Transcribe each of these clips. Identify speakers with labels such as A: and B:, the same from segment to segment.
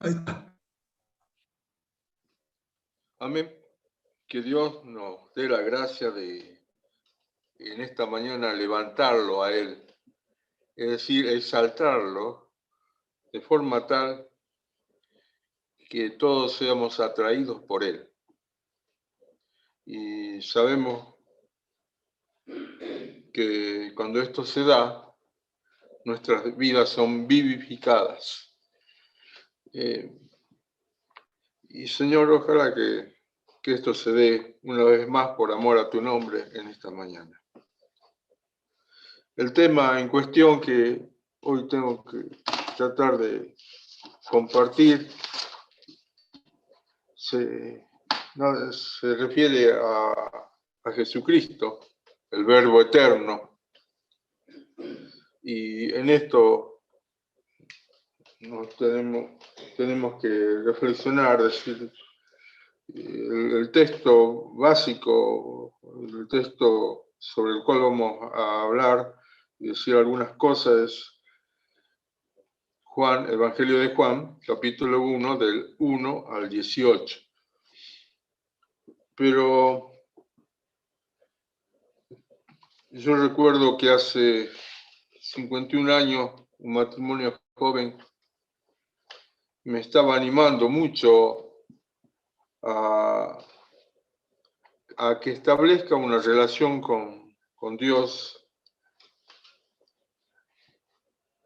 A: Ahí está.
B: Amén. Que Dios nos dé la gracia de en esta mañana levantarlo a Él, es decir, exaltarlo de forma tal que todos seamos atraídos por Él. Y sabemos que cuando esto se da, nuestras vidas son vivificadas. Y Señor, ojalá que esto se dé una vez más por amor a tu nombre en esta mañana. El tema en cuestión que hoy tengo que tratar de compartir se refiere a Jesucristo, el Verbo eterno. Y en esto tenemos que reflexionar, decir, el texto básico, el texto sobre el cual vamos a hablar y decir algunas cosas es Juan, Evangelio de Juan, capítulo 1, del 1 al 18. Pero yo recuerdo que hace 51 años un matrimonio joven me estaba animando mucho a que establezca una relación con Dios,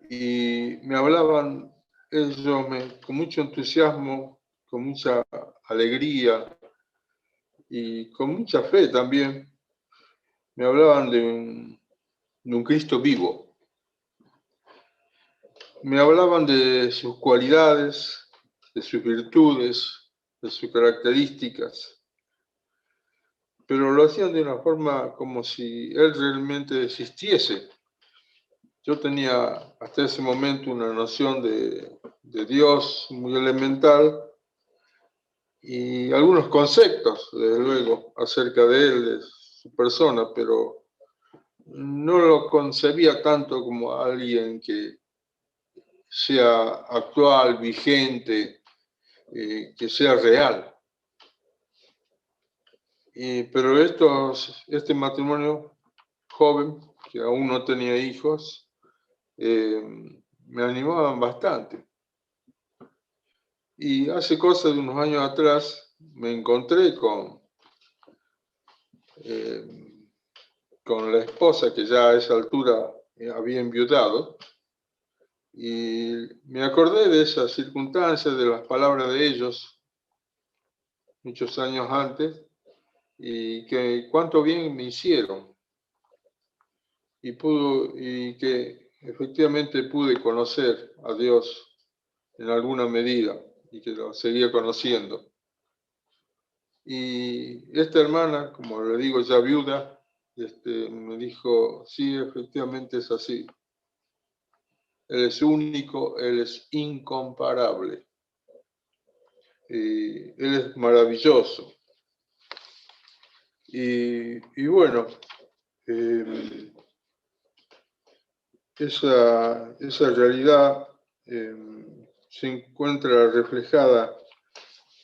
B: y me hablaban ellos con mucho entusiasmo, con mucha alegría y con mucha fe también. Me hablaban de un Cristo vivo. Me hablaban de sus cualidades, de sus virtudes, de sus características, pero lo hacían de una forma como si Él realmente existiese. Yo tenía hasta ese momento una noción de Dios muy elemental y algunos conceptos, desde luego, acerca de Él, de su persona, pero no lo concebía tanto como alguien que sea actual, vigente, que sea real. Pero este matrimonio joven, que aún no tenía hijos, me animaban bastante. Y hace cosa de unos años atrás me encontré con la esposa, que ya a esa altura había enviudado, y me acordé de esas circunstancias, de las palabras de ellos muchos años antes, y que cuánto bien me hicieron, y que efectivamente pude conocer a Dios en alguna medida y que lo seguía conociendo. Y esta hermana, como le digo, ya viuda, me dijo, sí, efectivamente es así. Él es único, Él es incomparable. Él es maravilloso. Y bueno, esa realidad se encuentra reflejada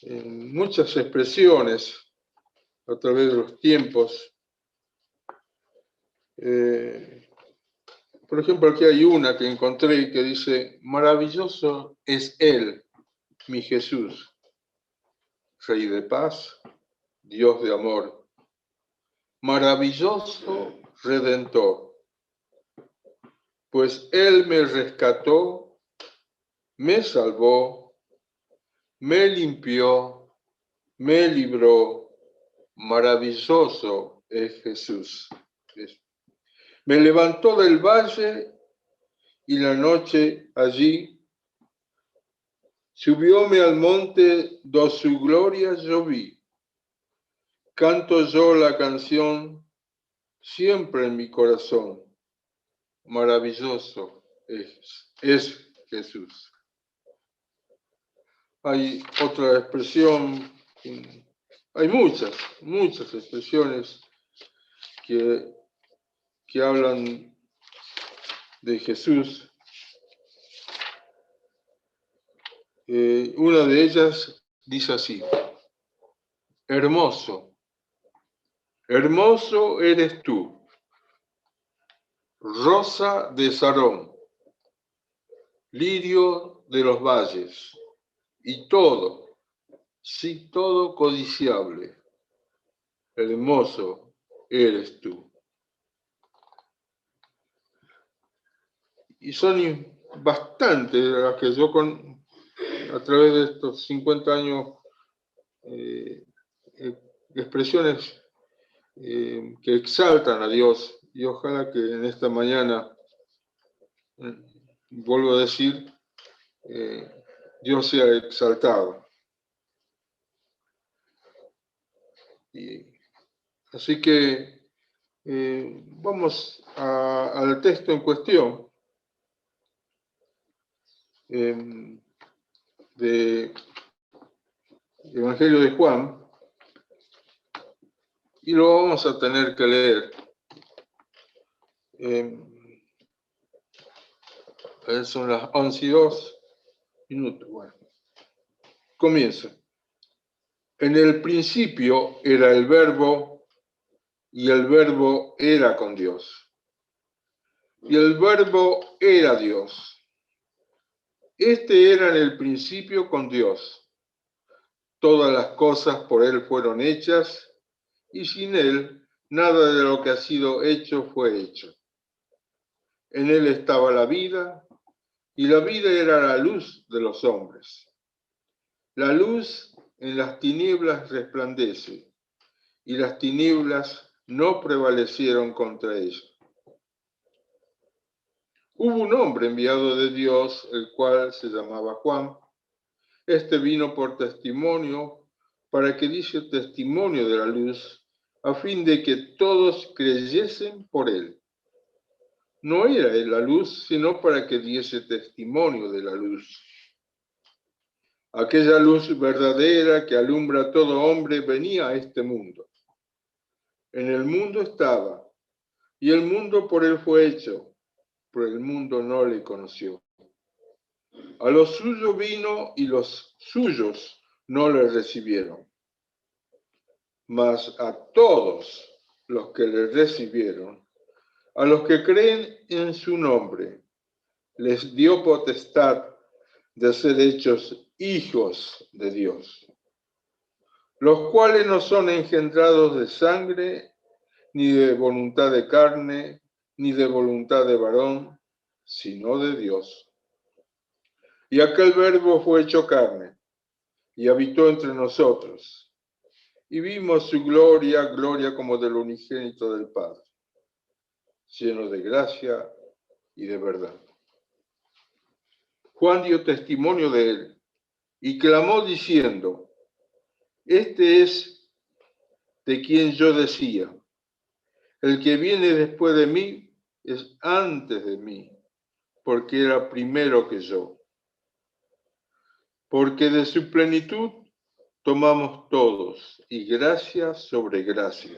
B: en muchas expresiones a través de los tiempos. Por ejemplo, aquí hay una que encontré que dice: maravilloso es Él, mi Jesús, Rey de paz, Dios de amor, maravilloso Redentor, pues Él me rescató, me salvó, me limpió, me libró, maravilloso es Jesús. Me levantó del valle y la noche allí subióme al monte do su gloria yo vi. Canto yo la canción siempre en mi corazón. Maravilloso es Jesús. Hay otra expresión, hay muchas expresiones que hablan de Jesús. Una de ellas dice así: hermoso, hermoso eres tú, rosa de Sarón, lirio de los valles, y todo, sí, todo codiciable, hermoso eres tú. Y son bastantes las que yo a través de estos 50 años, expresiones que exaltan a Dios, y ojalá que en esta mañana, vuelvo a decir, Dios sea exaltado. Así que vamos al texto en cuestión de Evangelio de Juan, y lo vamos a tener que leer. Son las 11:02. Bueno, comienzo. En el principio era el Verbo, y el Verbo era con Dios. Y el Verbo era Dios. Este era en el principio con Dios. Todas las cosas por Él fueron hechas, y sin Él nada de lo que ha sido hecho fue hecho. En Él estaba la vida, y la vida era la luz de los hombres. La luz en las tinieblas resplandece, y las tinieblas no prevalecieron contra ella. Hubo un hombre enviado de Dios, el cual se llamaba Juan. Este vino por testimonio, para que diese testimonio de la luz, a fin de que todos creyesen por él. No era él la luz, sino para que diese testimonio de la luz. Aquella luz verdadera que alumbra a todo hombre venía a este mundo. En el mundo estaba, y el mundo por él fue hecho, pero el mundo no le conoció. A los suyos vino, y los suyos no le recibieron. Mas a todos los que le recibieron, a los que creen en su nombre, les dio potestad de ser hechos hijos de Dios, los cuales no son engendrados de sangre, ni de voluntad de carne, ni de voluntad de varón, sino de Dios. Y aquel Verbo fue hecho carne, y habitó entre nosotros, y vimos su gloria, gloria como del unigénito del Padre, lleno de gracia y de verdad. Juan dio testimonio de él, y clamó diciendo: este es de quien yo decía, el que viene después de mí es antes de mí, porque era primero que yo. Porque de su plenitud tomamos todos, y gracia sobre gracia.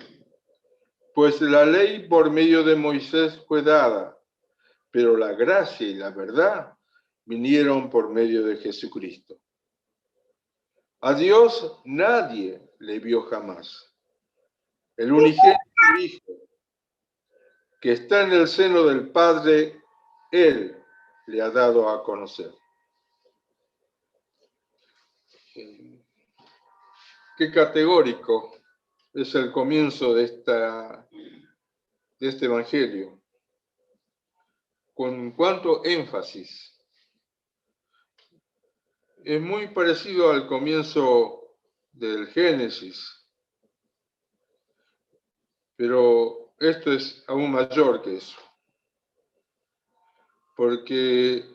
B: Pues la ley por medio de Moisés fue dada, pero la gracia y la verdad vinieron por medio de Jesucristo. A Dios nadie le vio jamás. El unigénito Hijo, que está en el seno del Padre, Él le ha dado a conocer. Qué categórico es el comienzo de este Evangelio. Con cuánto énfasis. Es muy parecido al comienzo del Génesis, pero esto es aún mayor que eso. Porque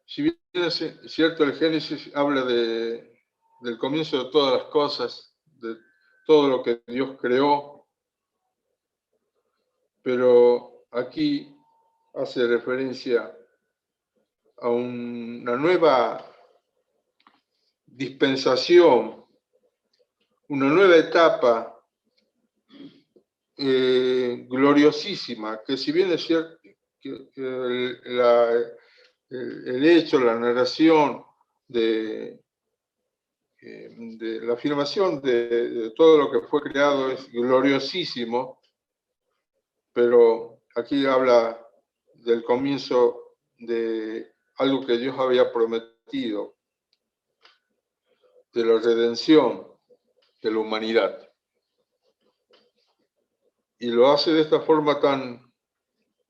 B: si bien es cierto, el Génesis habla del comienzo de todas las cosas, de todo lo que Dios creó, pero aquí hace referencia a una nueva dispensación, una nueva etapa gloriosísima, que si bien es cierto que el hecho, la narración, de la afirmación de todo lo que fue creado es gloriosísimo, pero aquí habla del comienzo de algo que Dios había prometido, de la redención de la humanidad. Y lo hace de esta forma tan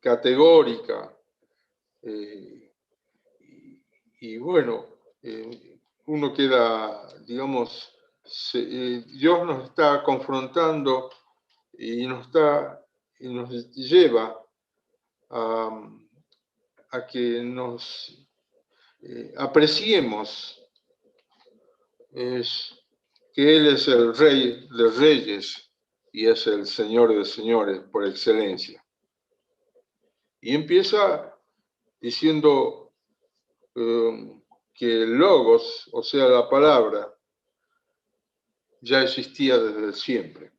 B: categórica. Y bueno, uno queda, digamos, Dios nos está confrontando y nos lleva a que nos apreciemos que Él es el Rey de Reyes y es el Señor de Señores por excelencia. Y empieza diciendo que el Logos, o sea, la palabra, ya existía desde siempre.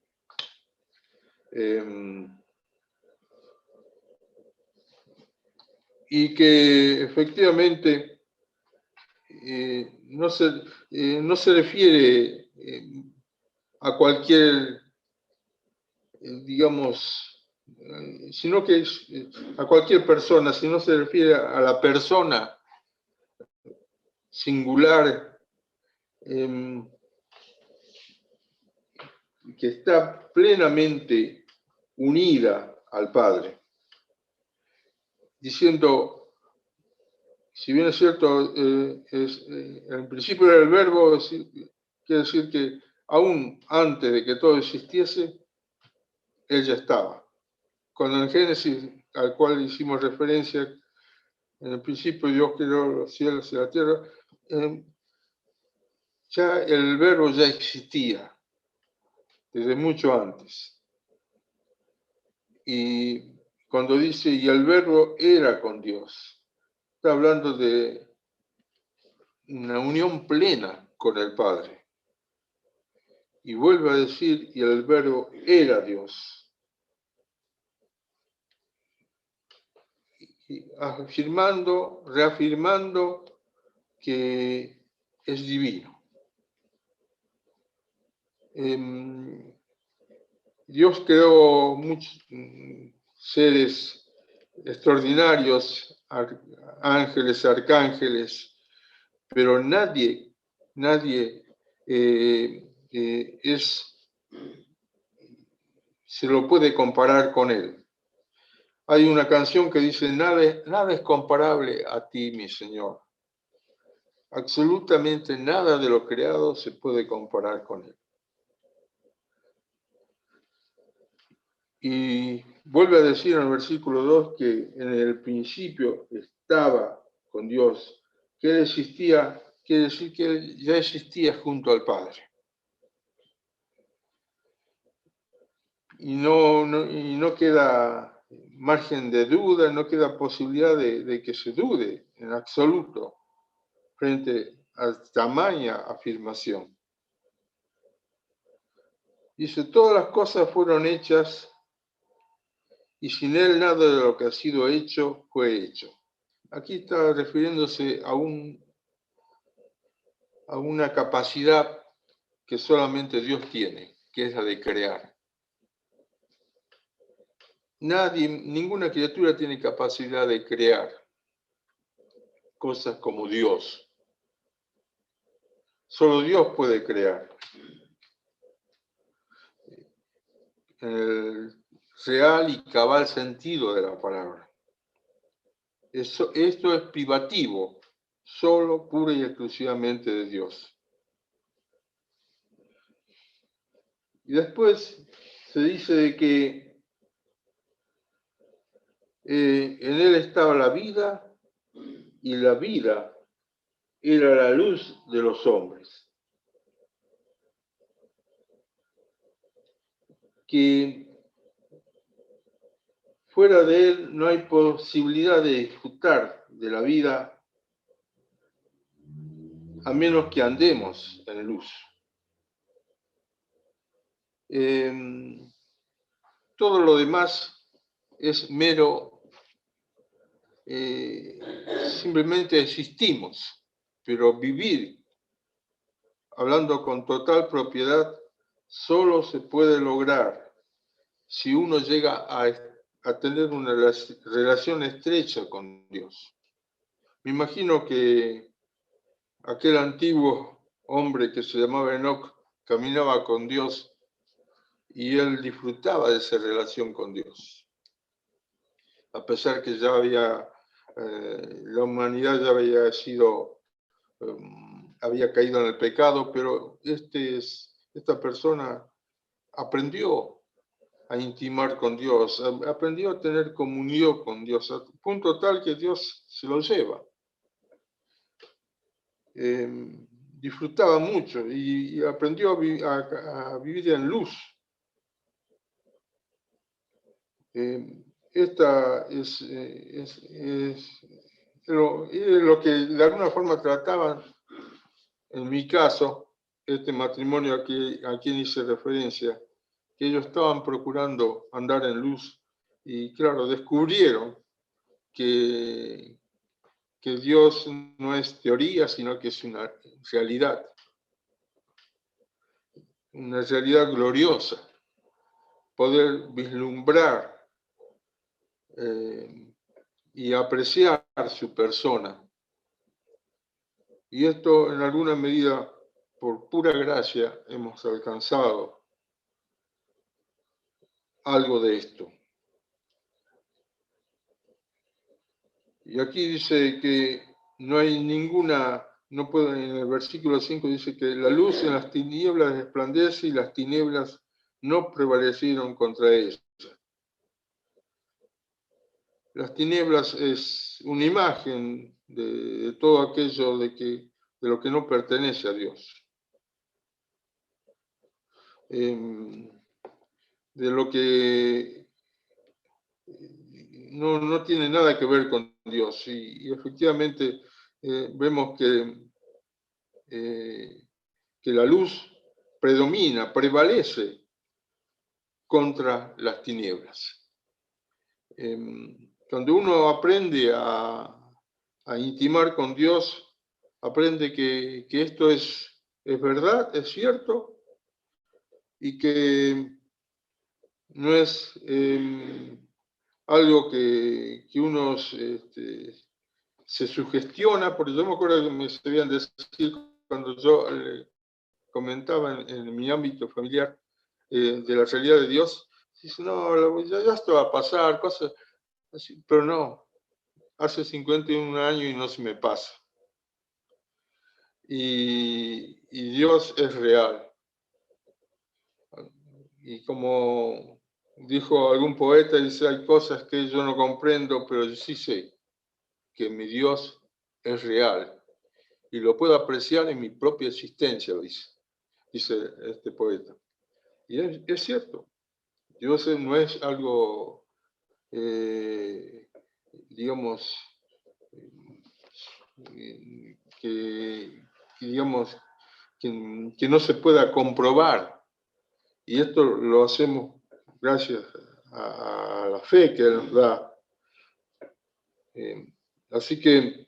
B: Y que efectivamente no se refiere a cualquier, digamos, sino que es a cualquier persona, sino se refiere a la persona singular que está plenamente unida al Padre, diciendo, si bien es cierto, en principio era el verbo, quiere decir que aún antes de que todo existiese, Él ya estaba. Cuando en Génesis, al cual hicimos referencia, en el principio Dios creó los cielos y la tierra, ya el verbo ya existía desde mucho antes. Y cuando dice, y el verbo era con Dios, está hablando de una unión plena con el Padre. Y vuelve a decir, y el verbo era Dios. Y afirmando, reafirmando que es divino. Dios creó muchos seres extraordinarios, ángeles, arcángeles, pero nadie se lo puede comparar con Él. Hay una canción que dice, nada es comparable a ti, mi Señor. Absolutamente nada de lo creado se puede comparar con Él. Y vuelve a decir en el versículo 2 que en el principio estaba con Dios, que Él existía, quiere decir que Él ya existía junto al Padre. Y no queda margen de duda, no queda posibilidad de que se dude en absoluto frente a tamaña afirmación. Dice, todas las cosas fueron hechas y sin Él nada de lo que ha sido hecho fue hecho. Aquí está refiriéndose a una capacidad que solamente Dios tiene, que es la de crear. Ninguna criatura tiene capacidad de crear cosas como Dios. Solo Dios puede crear. En el real y cabal sentido de la palabra. Esto es privativo, solo, pura y exclusivamente de Dios. Y después se dice de que en Él estaba la vida y la vida era la luz de los hombres. Que fuera de Él no hay posibilidad de disfrutar de la vida a menos que andemos en luz. Todo lo demás es mero, simplemente existimos, pero vivir, hablando con total propiedad, solo se puede lograr si uno llega a tener una relación estrecha con Dios. Me imagino que aquel antiguo hombre que se llamaba Enoc caminaba con Dios y él disfrutaba de esa relación con Dios. A pesar que ya la humanidad ya había caído en el pecado, pero esta persona aprendió a intimar con Dios, aprendió a tener comunión con Dios, a punto tal que Dios se lo lleva. Disfrutaba mucho y aprendió a vivir en luz. Esta es lo que de alguna forma trataban, en mi caso, este matrimonio a quien hice referencia, que ellos estaban procurando andar en luz y claro, descubrieron que Dios no es teoría, sino que es una realidad gloriosa, poder vislumbrar y apreciar su persona. Y esto en alguna medida, por pura gracia, hemos alcanzado algo de esto. Y aquí dice que no hay ninguna, no puede, en el versículo 5 dice que la luz en las tinieblas resplandece y las tinieblas no prevalecieron contra ella. Las tinieblas es una imagen de todo aquello de lo que no pertenece a Dios. De lo que no tiene nada que ver con Dios. Y efectivamente vemos que la luz predomina, prevalece contra las tinieblas. Cuando uno aprende a intimar con Dios, aprende que esto es verdad, es cierto, y que no es algo que uno se sugestiona, porque yo me acuerdo que me sabían decir cuando yo comentaba en mi ámbito familiar de la realidad de Dios, dice, no, ya esto va a pasar, cosas así, pero no, hace 51 años y no se me pasa. Y Dios es real. Y como dijo algún poeta, dice, hay cosas que yo no comprendo, pero yo sí sé que mi Dios es real. Y lo puedo apreciar en mi propia existencia, dice este poeta. Y es cierto, Dios no es algo, digamos, digamos que no se pueda comprobar. Y esto lo hacemos gracias a la fe que Él nos da. Así que,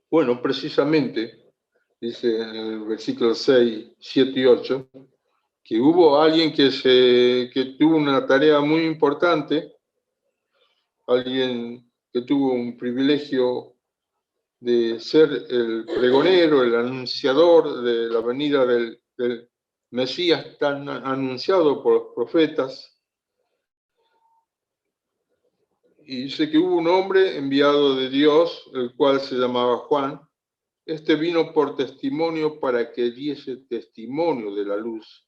B: bueno, precisamente, dice en el versículo 6, 7 y 8, que hubo alguien que tuvo una tarea muy importante, alguien que tuvo un privilegio de ser el pregonero, el anunciador de la venida del Mesías tan anunciado por los profetas. Y dice que hubo un hombre enviado de Dios, el cual se llamaba Juan. Este vino por testimonio para que diese testimonio de la luz,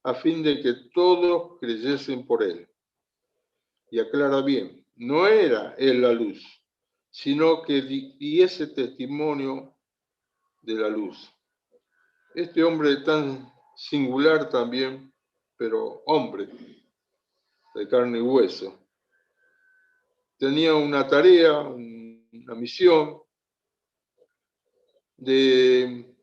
B: a fin de que todos creyesen por él. Y aclara bien, no era él la luz, sino que diese testimonio de la luz. Este hombre tan singular también, pero hombre de carne y hueso, tenía una tarea, una misión de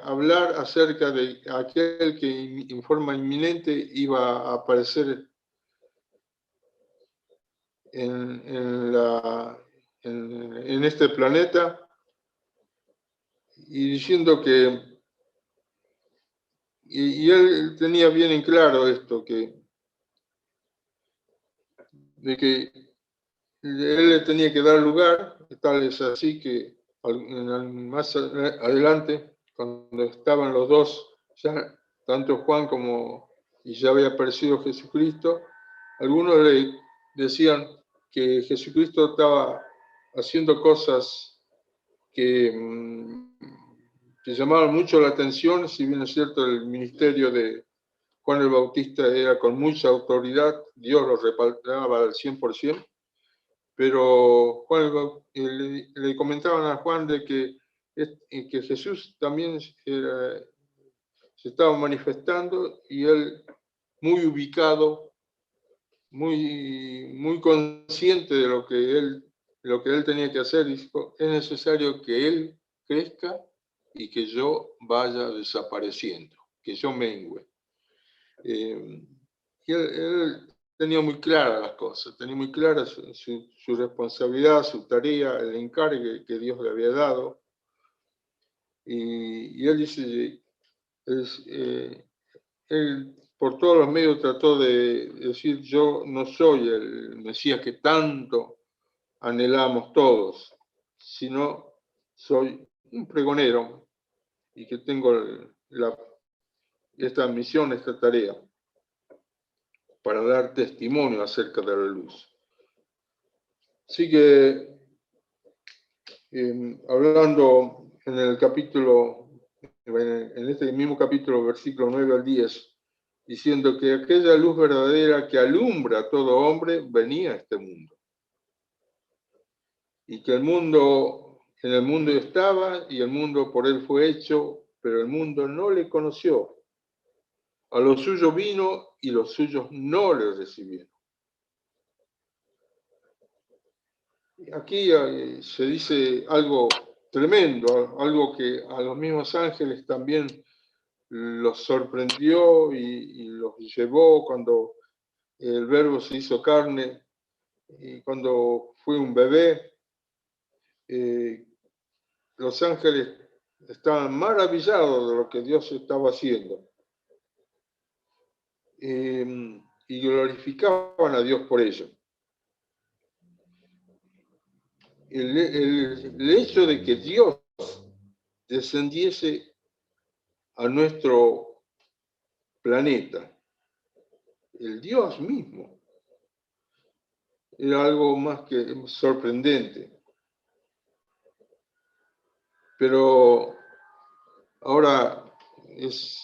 B: hablar acerca de aquel que en forma inminente iba a aparecer en este planeta y diciendo que, y él tenía bien en claro esto, de que él le tenía que dar lugar, tal es así que más adelante, cuando estaban los dos, ya tanto Juan como, y ya había aparecido Jesucristo, algunos le decían que Jesucristo estaba haciendo cosas que, que llamaban mucho la atención, si bien es cierto el ministerio de Juan el Bautista era con mucha autoridad, Dios lo respaldaba al 100%, pero le comentaban a Juan de que Jesús también se estaba manifestando y él muy ubicado, muy consciente de lo que él tenía que hacer, dijo, es necesario que él crezca y que yo vaya desapareciendo, que yo mengüe. Y él tenía muy claras las cosas, tenía muy clara su responsabilidad, su tarea, el encargue que Dios le había dado. Y él dice, él por todos los medios trató de decir, yo no soy el Mesías que tanto anhelamos todos, sino soy un pregonero y que tengo esta misión, esta tarea, para dar testimonio acerca de la luz. Así que, hablando en el capítulo, en este mismo capítulo, versículo 9 al 10, diciendo que aquella luz verdadera que alumbra a todo hombre venía a este mundo. Y que en el mundo estaba y el mundo por él fue hecho, pero el mundo no le conoció. A los suyos vino y los suyos no le recibieron. Aquí se dice algo tremendo, algo que a los mismos ángeles también los sorprendió y los llevó cuando el Verbo se hizo carne y cuando fue un bebé. Los ángeles estaban maravillados de lo que Dios estaba haciendo y glorificaban a Dios por ello. El hecho de que Dios descendiese a nuestro planeta, el Dios mismo, era algo más que sorprendente. Pero ahora es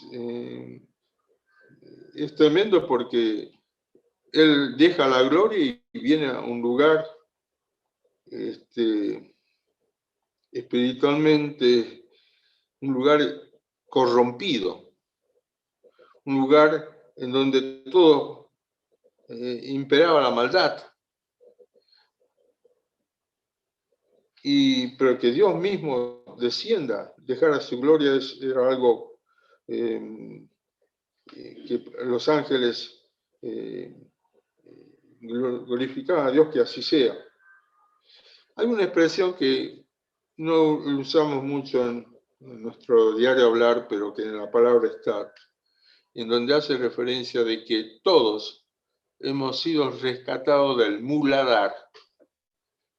B: tremendo porque Él deja la gloria y viene a un lugar espiritualmente, un lugar corrompido, un lugar en donde todo imperaba la maldad, pero que Dios mismo descienda, dejara su gloria, era algo que los ángeles glorificaban a Dios que así sea. Hay una expresión que no usamos mucho en nuestro diario hablar, pero que en la palabra está, en donde hace referencia de que todos hemos sido rescatados del muladar.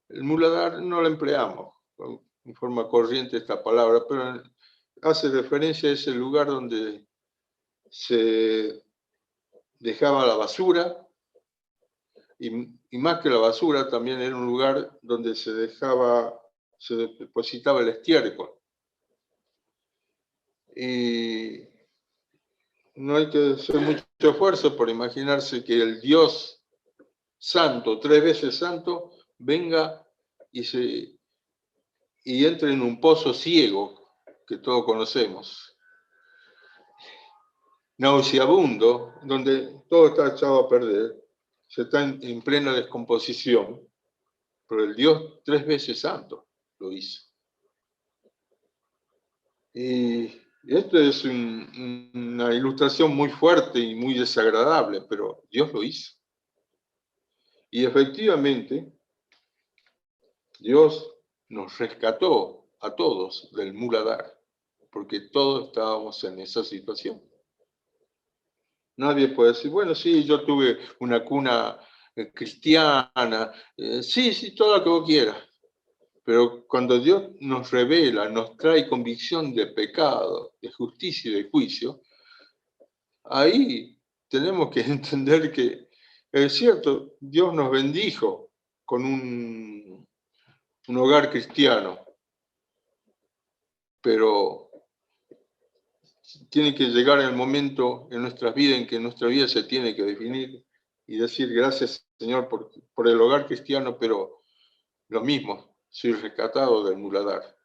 B: El muladar no lo empleamos en forma corriente esta palabra, pero hace referencia a ese lugar donde se dejaba la basura, y más que la basura, también era un lugar donde se depositaba el estiércol. Y no hay que hacer mucho esfuerzo por imaginarse que el Dios santo, 3 veces santo, venga y entre en un pozo ciego que todos conocemos, nauseabundo, donde todo está echado a perder, se está en plena descomposición, pero el Dios 3 veces santo lo hizo. Y esto es una ilustración muy fuerte y muy desagradable, pero Dios lo hizo. Y efectivamente, Dios nos rescató a todos del muladar. porque todos estábamos en esa situación. Nadie puede decir, bueno, sí, yo tuve una cuna cristiana, sí, todo lo que vos quieras. Pero cuando Dios nos revela, nos trae convicción de pecado, de justicia y de juicio, ahí tenemos que entender que es cierto, Dios nos bendijo con un hogar cristiano, pero tiene que llegar el momento en nuestras vidas en que nuestra vida se tiene que definir y decir gracias, Señor, por el hogar cristiano, pero lo mismo, soy rescatado del muladar.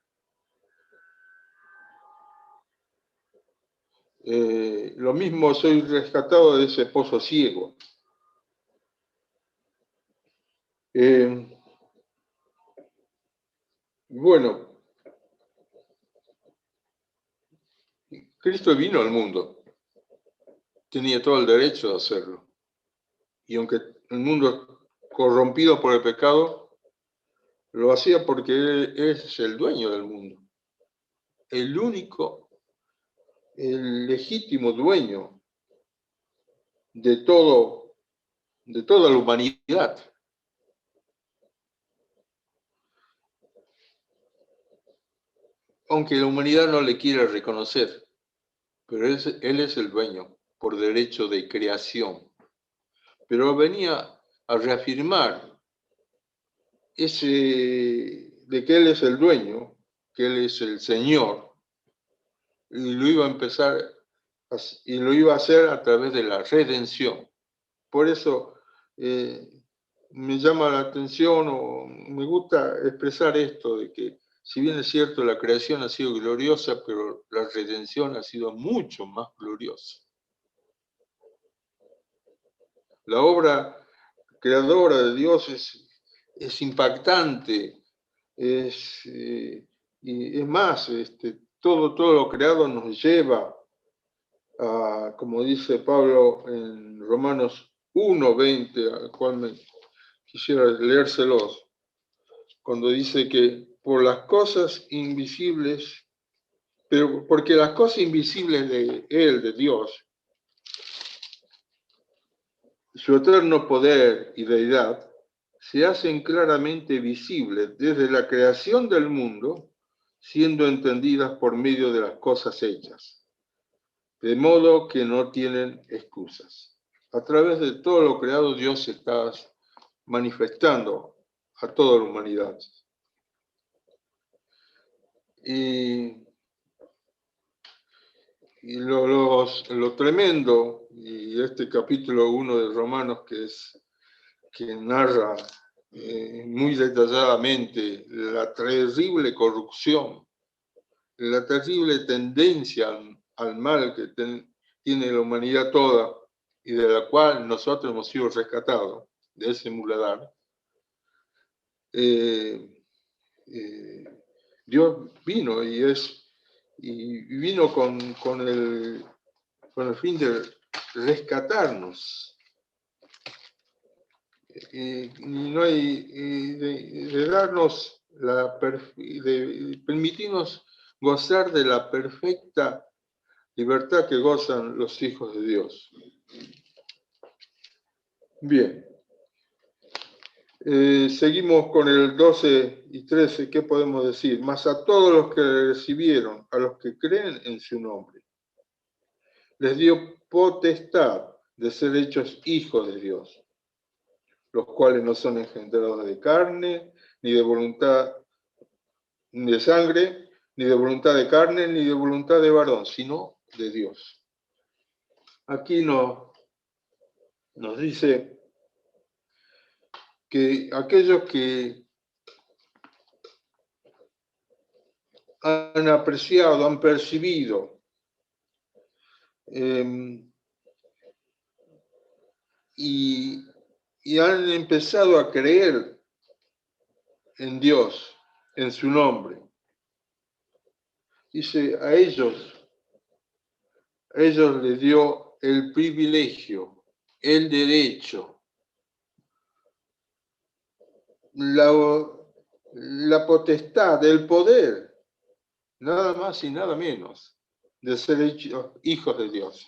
B: Lo mismo, soy rescatado de ese pozo ciego. Bueno, Cristo vino al mundo, tenía todo el derecho de hacerlo. Y aunque el mundo corrompido por el pecado, lo hacía porque Él es el dueño del mundo. El único, el legítimo dueño de toda la humanidad. Aunque la humanidad no le quiera reconocer, pero Él es el dueño por derecho de creación. Pero venía a reafirmar de que Él es el dueño, que Él es el Señor, y lo iba a empezar y lo iba a hacer a través de la redención. Por eso me llama la atención o me gusta expresar esto de que si bien es cierto la creación ha sido gloriosa, pero la redención ha sido mucho más gloriosa. La obra creadora de Dios es impactante, y es más, todo lo creado nos lleva a, como dice Pablo en Romanos 1:20, al cual me quisiera leérselos, cuando dice que por las cosas invisibles, pero porque las cosas invisibles de Él, de Dios, su eterno poder y deidad, se hacen claramente visibles desde la creación del mundo, siendo entendidas por medio de las cosas hechas, de modo que no tienen excusas. A través de todo lo creado, Dios se está manifestando a toda la humanidad. Y lo tremendo, y este capítulo 1 de Romanos que narra muy detalladamente la terrible corrupción, la terrible tendencia al mal que tiene la humanidad toda y de la cual nosotros hemos sido rescatados, de ese muladar. Dios vino y vino con el fin de rescatarnos. No hay, de darnos de permitirnos gozar de la perfecta libertad que gozan los hijos de Dios. Bien. Seguimos con el 12 y 13. ¿Qué podemos decir? Mas a todos los que recibieron, a los que creen en su nombre, les dio potestad de ser hechos hijos de Dios, los cuales no son engendrados de carne, ni de voluntad, ni de sangre, ni de voluntad de carne, ni de voluntad de varón, sino de Dios. Aquí nos dice que aquellos que han apreciado, han percibido y han empezado a creer en Dios, en su nombre. Dice, a ellos les dio el privilegio, el derecho, la potestad, el poder nada más y nada menos, de ser hechos hijos de Dios.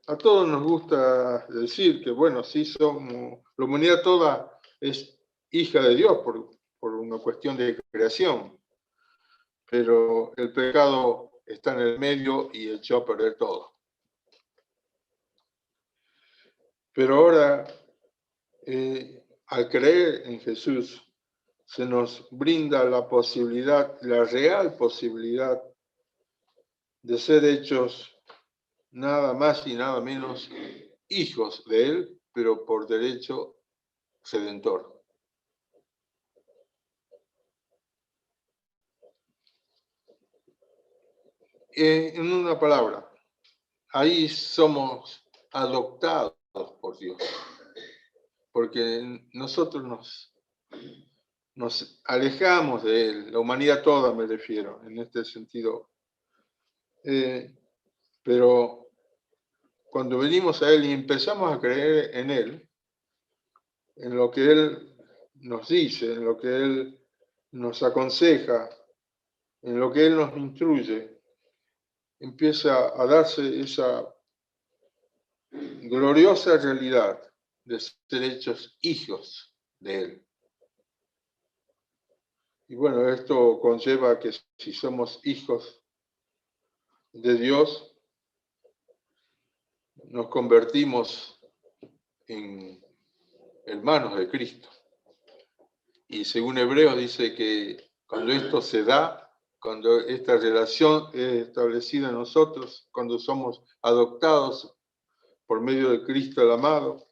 B: A todos nos gusta decir que, bueno, sí somos, la humanidad toda es hija de Dios por una cuestión de creación, pero el pecado está en el medio y echó a perder todo. Pero ahora, al creer en Jesús, se nos brinda la posibilidad, la real posibilidad de ser hechos nada más y nada menos hijos de Él, pero por derecho redentor. En una palabra, ahí somos adoptados por Dios, porque nosotros nos alejamos de Él, la humanidad toda me refiero, en este sentido. Pero cuando venimos a Él y empezamos a creer en Él, en lo que Él nos dice, en lo que Él nos aconseja, en lo que Él nos instruye, empieza a darse esa gloriosa realidad de ser hechos hijos de Él. Y bueno, esto conlleva que si somos hijos de Dios, nos convertimos en hermanos de Cristo. Y según Hebreos dice que cuando esto se da, cuando esta relación es establecida en nosotros, cuando somos adoptados por medio de Cristo el amado,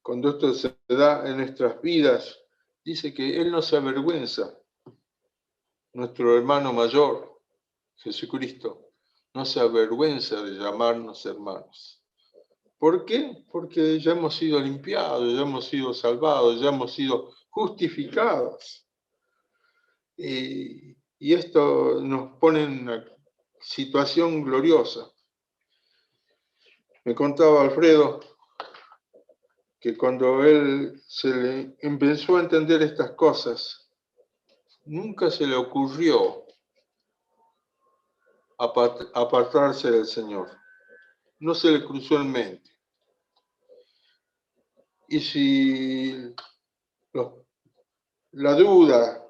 B: cuando esto se da en nuestras vidas, dice que Él no se avergüenza, nuestro hermano mayor, Jesucristo, no se avergüenza de llamarnos hermanos. ¿Por qué? Porque ya hemos sido limpiados, ya hemos sido salvados, ya hemos sido justificados. Y esto nos pone en una situación gloriosa. Me contaba Alfredo que cuando él se le empezó a entender estas cosas, nunca se le ocurrió apartarse del Señor. No se le cruzó en mente. Y si la duda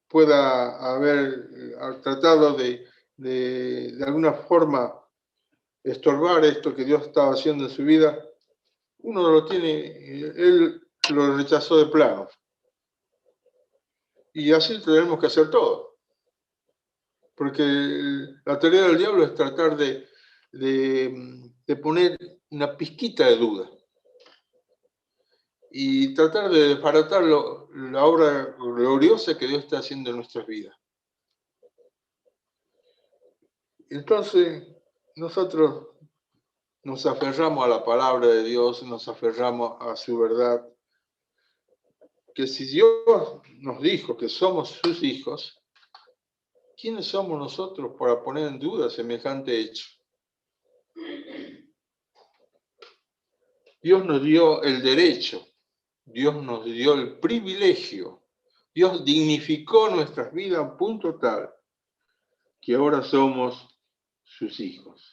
B: pueda haber tratado de alguna forma estorbar esto que Dios estaba haciendo en su vida, uno lo tiene, él lo rechazó de plano. Y así tenemos que hacer todo. Porque la tarea del diablo es tratar de poner una pizquita de duda. Y tratar de desbaratar la obra gloriosa que Dios está haciendo en nuestras vidas. Entonces, nosotros nos aferramos a la palabra de Dios, nos aferramos a su verdad, que si Dios nos dijo que somos sus hijos, ¿quiénes somos nosotros para poner en duda semejante hecho? Dios nos dio el derecho, Dios nos dio el privilegio, Dios dignificó nuestras vidas a punto tal que ahora somos sus hijos.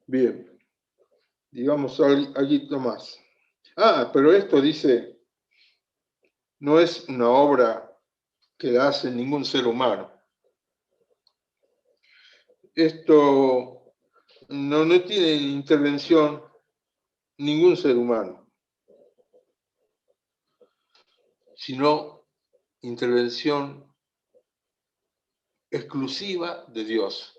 B: Bien, digamos algo más. Pero esto dice, no es una obra que hace ningún ser humano. Esto no tiene intervención ningún ser humano, sino intervención exclusiva de Dios.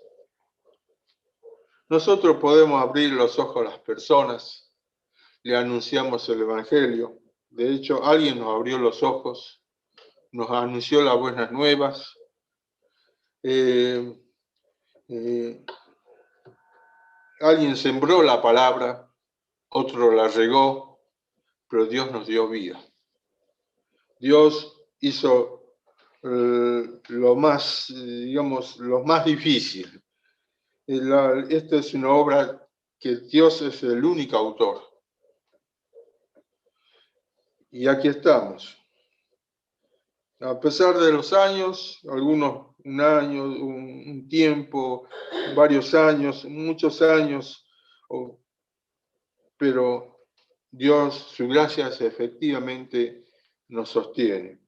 B: Nosotros podemos abrir los ojos a las personas, le anunciamos el Evangelio. De hecho, alguien nos abrió los ojos, nos anunció las buenas nuevas. Alguien sembró la palabra, otro la regó, pero Dios nos dio vida. Dios hizo lo más, digamos, lo más difícil. Esta es una obra que Dios es el único autor. Y aquí estamos. A pesar de los años, algunos un año, un tiempo, varios años, muchos años, pero Dios, su gracia efectivamente nos sostiene.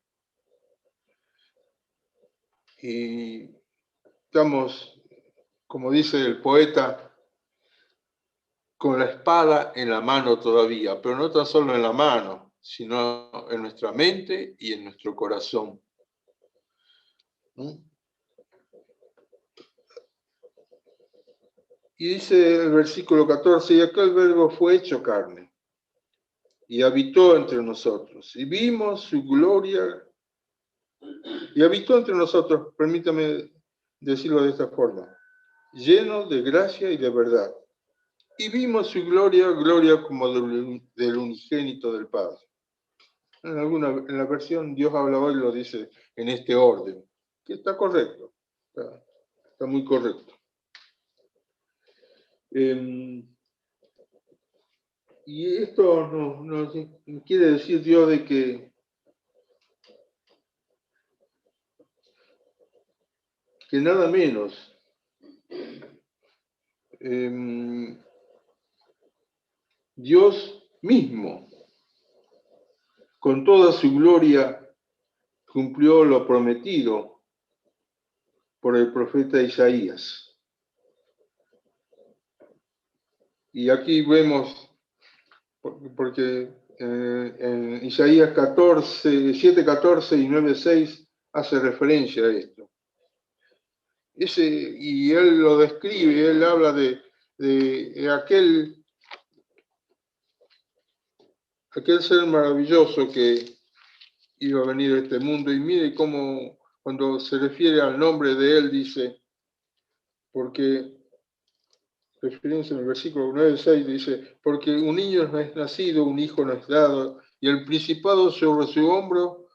B: Y estamos, como dice el poeta, con la espada en la mano todavía, pero no tan solo en la mano, sino en nuestra mente y en nuestro corazón. Y dice el versículo 14, y aquel verbo fue hecho carne y habitó entre nosotros, y vimos su gloria, y habitó entre nosotros, permítame decirlo de esta forma, lleno de gracia y de verdad. Y vimos su gloria, gloria como del unigénito del Padre. En la versión Dios habla hoy lo dice en este orden, que está correcto, está muy correcto. Y esto nos quiere decir Dios de que nada menos Dios mismo, con toda su gloria, cumplió lo prometido por el profeta Isaías. Y aquí vemos, porque en Isaías 7:14 y 9:6 hace referencia a esto. Y él lo describe, él habla de aquel ser maravilloso que iba a venir a este mundo. Y mire cómo cuando se refiere al nombre de él dice, porque referencia en el versículo 9:6 dice, porque un niño no es nacido, un hijo no es dado, y el principado sobre su hombro,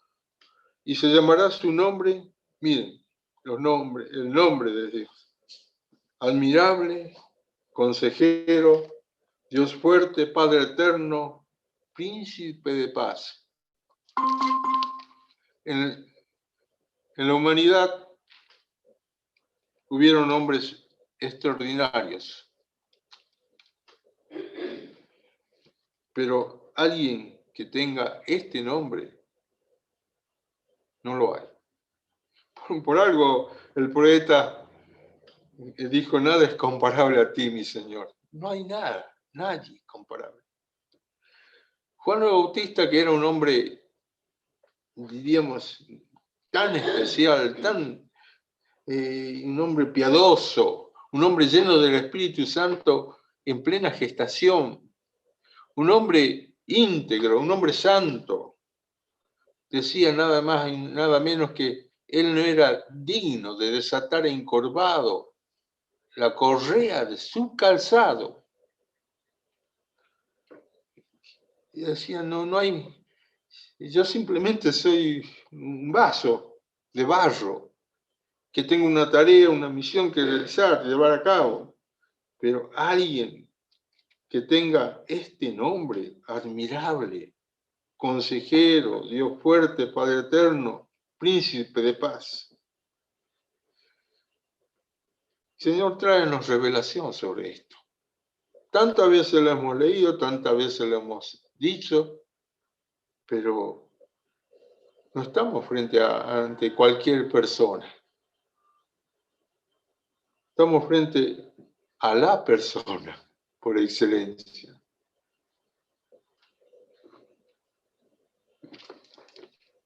B: y se llamará su nombre, miren, el nombre de Dios, admirable, consejero, Dios fuerte, Padre eterno, príncipe de paz. En la humanidad hubieron hombres extraordinarios, pero alguien que tenga este nombre, no lo hay. Por algo el poeta dijo, nada es comparable a ti, mi Señor. No hay nada, nadie comparable. Juan el Bautista, que era un hombre, diríamos, tan especial, un hombre piadoso, un hombre lleno del Espíritu Santo en plena gestación, un hombre íntegro, un hombre santo, decía nada más y nada menos que él no era digno de desatar encorvado la correa de su calzado. Y decía, no hay, yo simplemente soy un vaso de barro, que tengo una tarea, una misión que realizar, llevar a cabo. Pero alguien que tenga este nombre admirable, consejero, Dios fuerte, Padre eterno, príncipe de paz. Señor, tráenos revelación sobre esto. Tantas veces lo hemos leído, tantas veces lo hemos dicho, pero no estamos ante cualquier persona. Estamos frente a la persona por excelencia.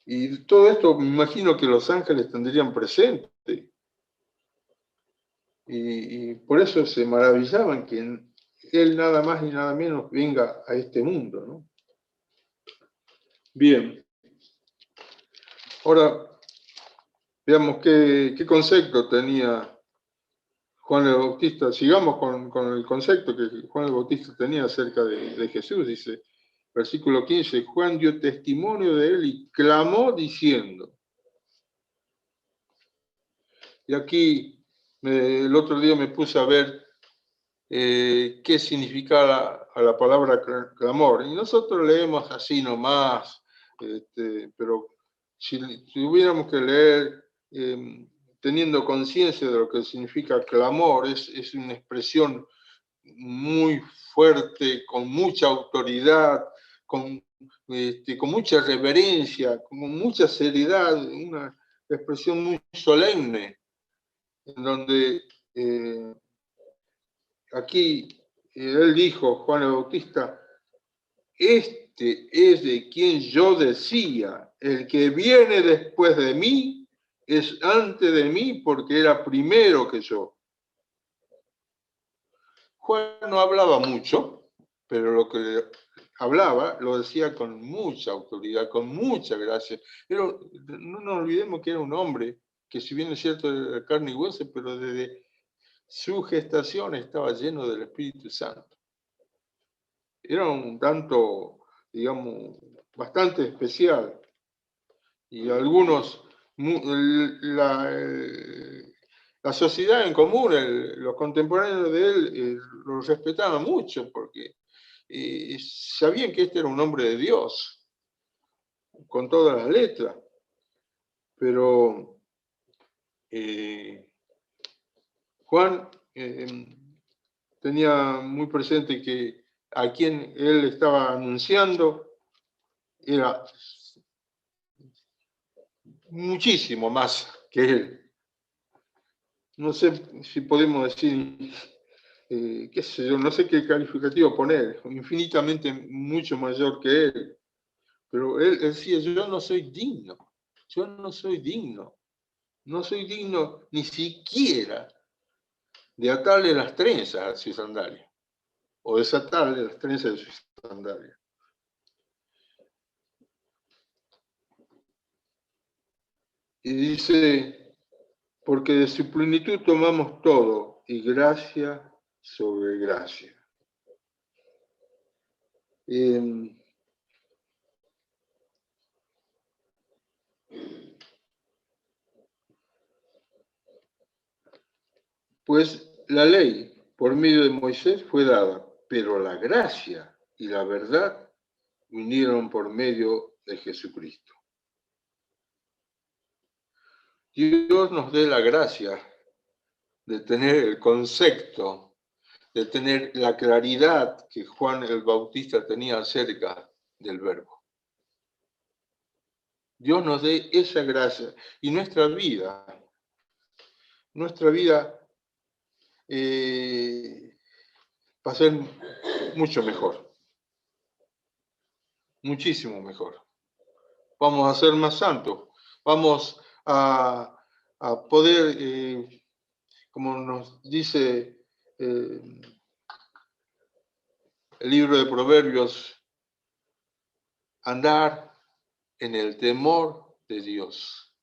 B: Y todo esto me imagino que los ángeles tendrían presente. Y por eso se maravillaban que él nada más y nada menos venga a este mundo, ¿no? Bien. Ahora, veamos qué concepto tenía Juan el Bautista. Sigamos con el concepto que Juan el Bautista tenía acerca de Jesús. Dice, versículo 15, Juan dio testimonio de él y clamó diciendo. Y aquí el otro día me puse a ver qué significa la palabra clamor. Y nosotros leemos así nomás, Pero si tuviéramos que leer teniendo conciencia de lo que significa clamor, es una expresión muy fuerte, con mucha autoridad, con mucha reverencia, con mucha seriedad, una expresión muy solemne, en donde aquí él dijo, Juan el Bautista, este es de quien yo decía, el que viene después de mí es antes de mí porque era primero que yo. Juan no hablaba mucho, pero lo que hablaba lo decía con mucha autoridad, con mucha gracia. Pero no nos olvidemos que era un hombre que, si bien es cierto, era de carne y hueso, pero desde su gestación estaba lleno del Espíritu Santo. Era un tanto, digamos, bastante especial. Y algunos, la sociedad en común, los contemporáneos de él, lo respetaban mucho porque sabían que este era un hombre de Dios, con todas las letras. Pero Juan tenía muy presente que a quien él estaba anunciando era muchísimo más que él. No sé si podemos decir, qué sé yo, no sé qué calificativo poner, infinitamente mucho mayor que él. Pero él decía, yo no soy digno, no soy digno ni siquiera de atarle las trenzas a su sandalia, o desatarle las trenzas de su sandalia. Y dice, porque de su plenitud tomamos todo, y gracia sobre gracia. Pues la ley por medio de Moisés fue dada, pero la gracia y la verdad vinieron por medio de Jesucristo. Dios nos dé la gracia de tener el concepto, de tener la claridad que Juan el Bautista tenía acerca del Verbo. Dios nos dé esa gracia y nuestra vida va a ser mucho mejor, muchísimo mejor. Vamos a ser más santos, vamos a poder, como nos dice el libro de Proverbios, andar en el temor de Dios.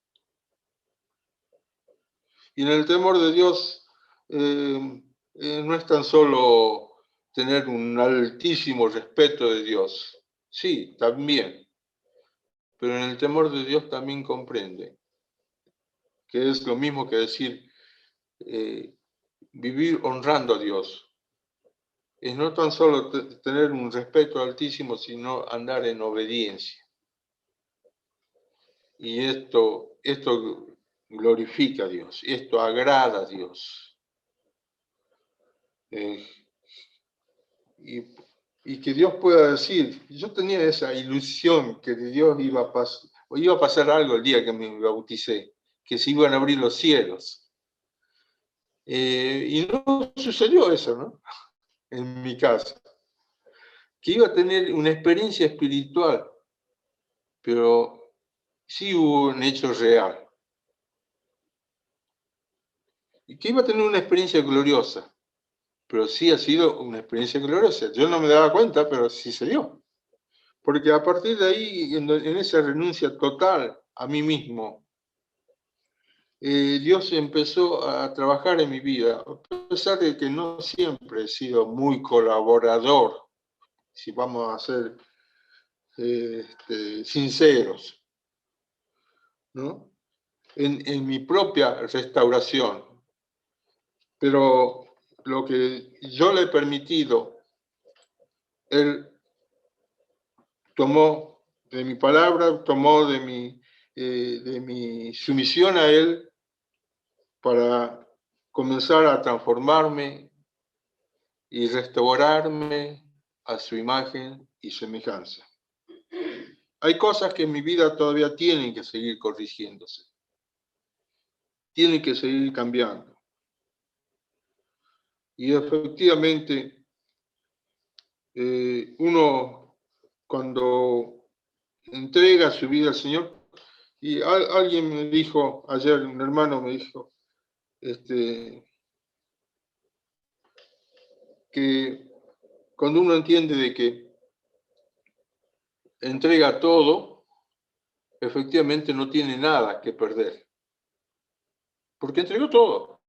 B: Y en el temor de Dios no es tan solo tener un altísimo respeto de Dios, sí, también, pero en el temor de Dios también comprende, que es lo mismo que decir vivir honrando a Dios. Es no tan solo tener un respeto altísimo, sino andar en obediencia. Y esto glorifica a Dios, esto agrada a Dios. Y que Dios pueda decir, yo tenía esa ilusión que de Dios iba a pasar algo el día que me bauticé, que se iban a abrir los cielos. Y no sucedió eso, ¿no? En mi caso. Que iba a tener una experiencia espiritual, pero sí hubo un hecho real. Y que iba a tener una experiencia gloriosa, pero sí ha sido una experiencia gloriosa. Yo no me daba cuenta, pero sí se dio. Porque a partir de ahí, en esa renuncia total a mí mismo, Dios empezó a trabajar en mi vida, a pesar de que no siempre he sido muy colaborador, si vamos a ser sinceros, ¿no? En mi propia restauración. Pero lo que yo le he permitido, Él tomó mi palabra, tomó de mi sumisión a Él para comenzar a transformarme y restaurarme a su imagen y semejanza. Hay cosas que en mi vida todavía tienen que seguir corrigiéndose, tienen que seguir cambiando. Y efectivamente, uno cuando entrega su vida al Señor, y alguien me dijo, ayer un hermano me dijo, que cuando uno entiende de que entrega todo, efectivamente no tiene nada que perder, porque entregó todo.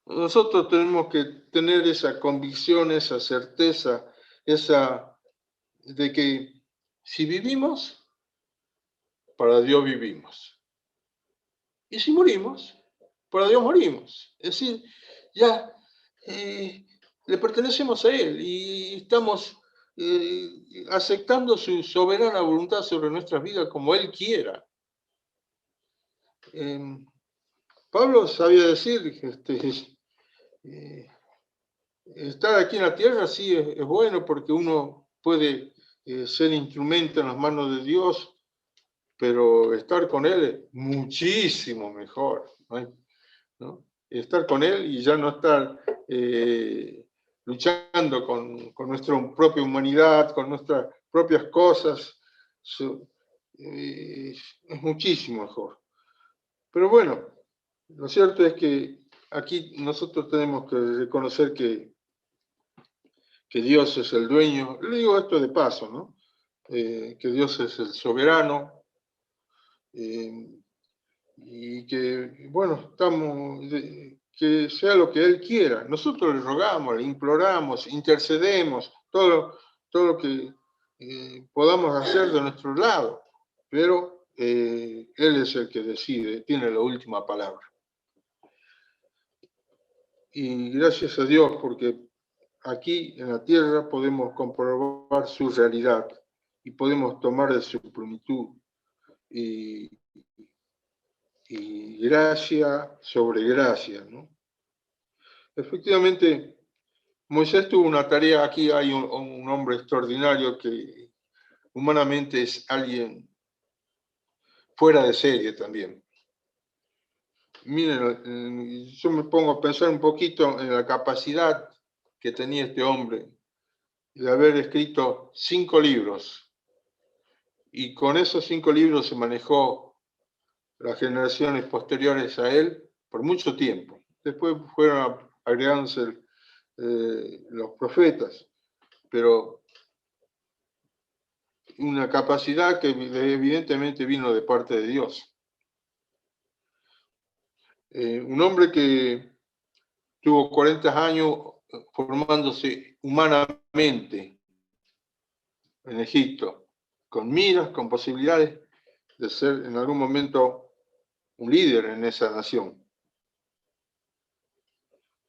B: Nosotros tenemos que tener esa convicción, esa certeza, esa de que si vivimos, para Dios vivimos. Y si morimos, para Dios morimos. Es decir, ya le pertenecemos a Él y estamos aceptando su soberana voluntad sobre nuestras vidas como Él quiera. Pablo sabía decir, estar aquí en la tierra sí es bueno porque uno puede ser instrumento en las manos de Dios, pero estar con Él es muchísimo mejor, ¿no? Estar con Él y ya no estar luchando con nuestra propia humanidad, con nuestras propias cosas, es muchísimo mejor. Pero bueno, lo cierto es que aquí nosotros tenemos que reconocer que Dios es el dueño. Le digo esto de paso, ¿no? Que Dios es el soberano y que, bueno, que sea lo que Él quiera. Nosotros le rogamos, le imploramos, intercedemos, todo lo que podamos hacer de nuestro lado, pero Él es el que decide, tiene la última palabra. Y gracias a Dios, porque aquí en la tierra podemos comprobar su realidad y podemos tomar de su plenitud y gracia sobre gracia, ¿no? Efectivamente, Moisés tuvo una tarea. Aquí hay un hombre extraordinario que humanamente es alguien fuera de serie también. Miren, yo me pongo a pensar un poquito en la capacidad que tenía este hombre de haber escrito 5 libros, y con esos 5 libros se manejó las generaciones posteriores a él por mucho tiempo. Después fueron agregándose los profetas, pero una capacidad que evidentemente vino de parte de Dios. Un hombre que tuvo 40 años formándose humanamente en Egipto, con miras, con posibilidades de ser en algún momento un líder en esa nación.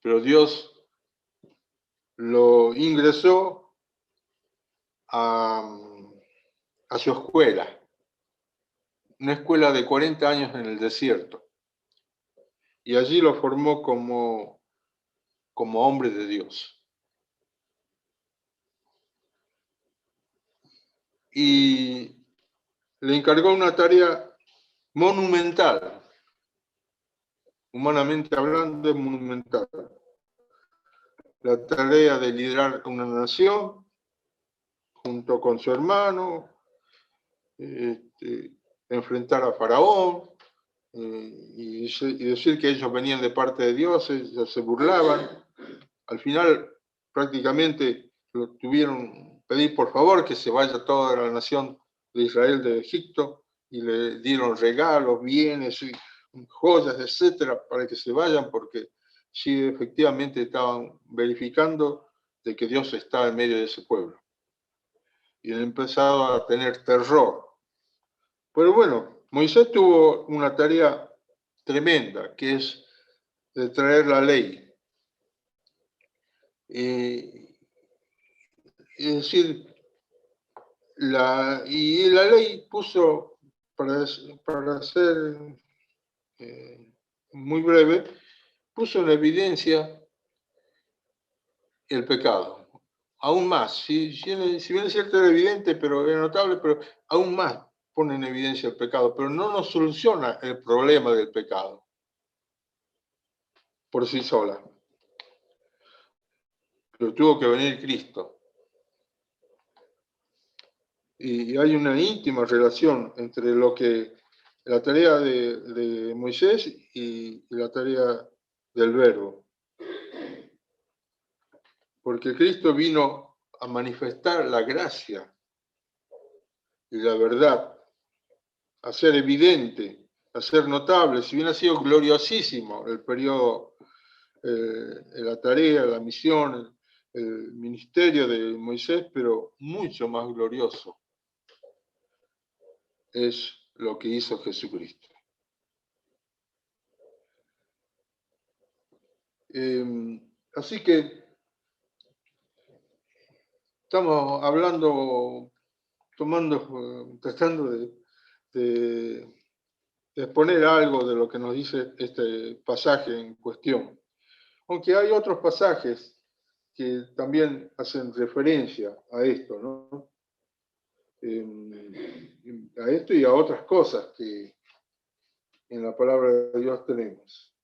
B: Pero Dios lo ingresó a su escuela, una escuela de 40 años en el desierto, y allí lo formó como hombre de Dios. Y le encargó una tarea monumental, humanamente hablando, es monumental. La tarea de liderar una nación junto con su hermano, enfrentar a Faraón, y decir que ellos venían de parte de Dios. Ellos se burlaban. Al final prácticamente lo tuvieron pedir por favor que se vaya toda la nación de Israel de Egipto, y le dieron regalos, bienes, joyas, etcétera, para que se vayan, porque sí, efectivamente estaban verificando de que Dios estaba en medio de ese pueblo. Y han empezado a tener terror. Pero bueno, Moisés tuvo una tarea tremenda, que es de traer la ley. es decir, la ley puso, para ser muy breve, puso en evidencia el pecado. Aún más, si bien es cierto era evidente, pero era notable, pero aún más pone en evidencia el pecado, pero no nos soluciona el problema del pecado por sí sola. Pero tuvo que venir Cristo. Y hay una íntima relación entre lo que la tarea de Moisés y la tarea del Verbo. Porque Cristo vino a manifestar la gracia y la verdad, a ser evidente, a ser notable. Si bien ha sido gloriosísimo el periodo, la tarea, la misión, el ministerio de Moisés, pero mucho más glorioso es lo que hizo Jesucristo. Así que estamos hablando, tratando de exponer algo de lo que nos dice este pasaje en cuestión. Aunque hay otros pasajes que también hacen referencia a esto, ¿no? A esto y a otras cosas que en la palabra de Dios tenemos.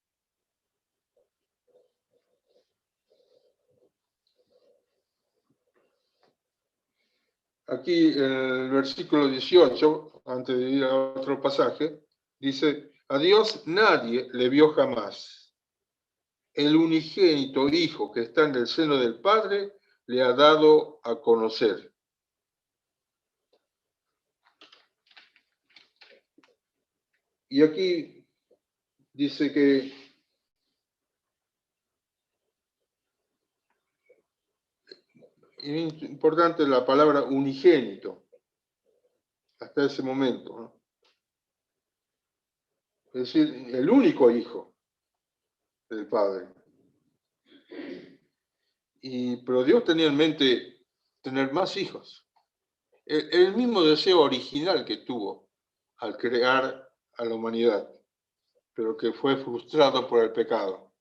B: Aquí en el versículo 18, antes de ir a otro pasaje, dice, a Dios nadie le vio jamás. El unigénito Hijo que está en el seno del Padre le ha dado a conocer. Y aquí dice que es importante la palabra unigénito, hasta ese momento, ¿no? Es decir, el único hijo del Padre. Pero Dios tenía en mente tener más hijos. El mismo deseo original que tuvo al crear a la humanidad, pero que fue frustrado por el pecado.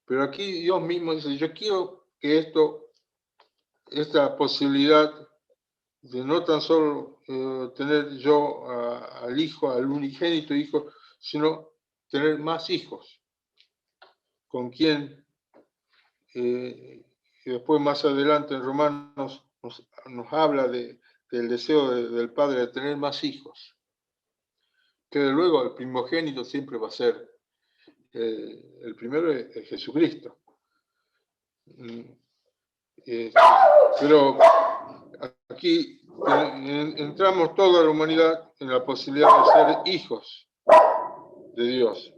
B: Pero aquí Dios mismo dice, yo quiero que esta posibilidad de no tan solo tener yo al hijo, al unigénito hijo, sino tener más hijos, con quien, y después más adelante en Romanos nos habla del deseo del Padre de tener más hijos, que de luego el primogénito siempre va a ser, el primero es Jesucristo. Pero aquí entramos toda la humanidad en la posibilidad de ser hijos de Dios.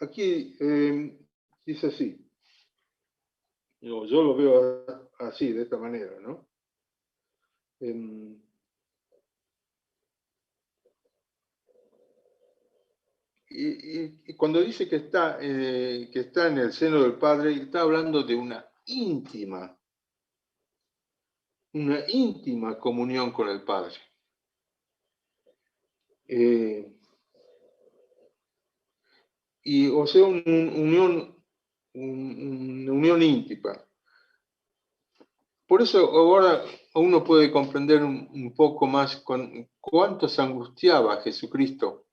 B: Aquí dice así. Yo lo veo así, de esta manera, ¿no? Y cuando dice que está en el seno del Padre, está hablando de una íntima comunión con el Padre. O sea, una unión íntima. Por eso ahora uno puede comprender un poco más cuánto se angustiaba Jesucristo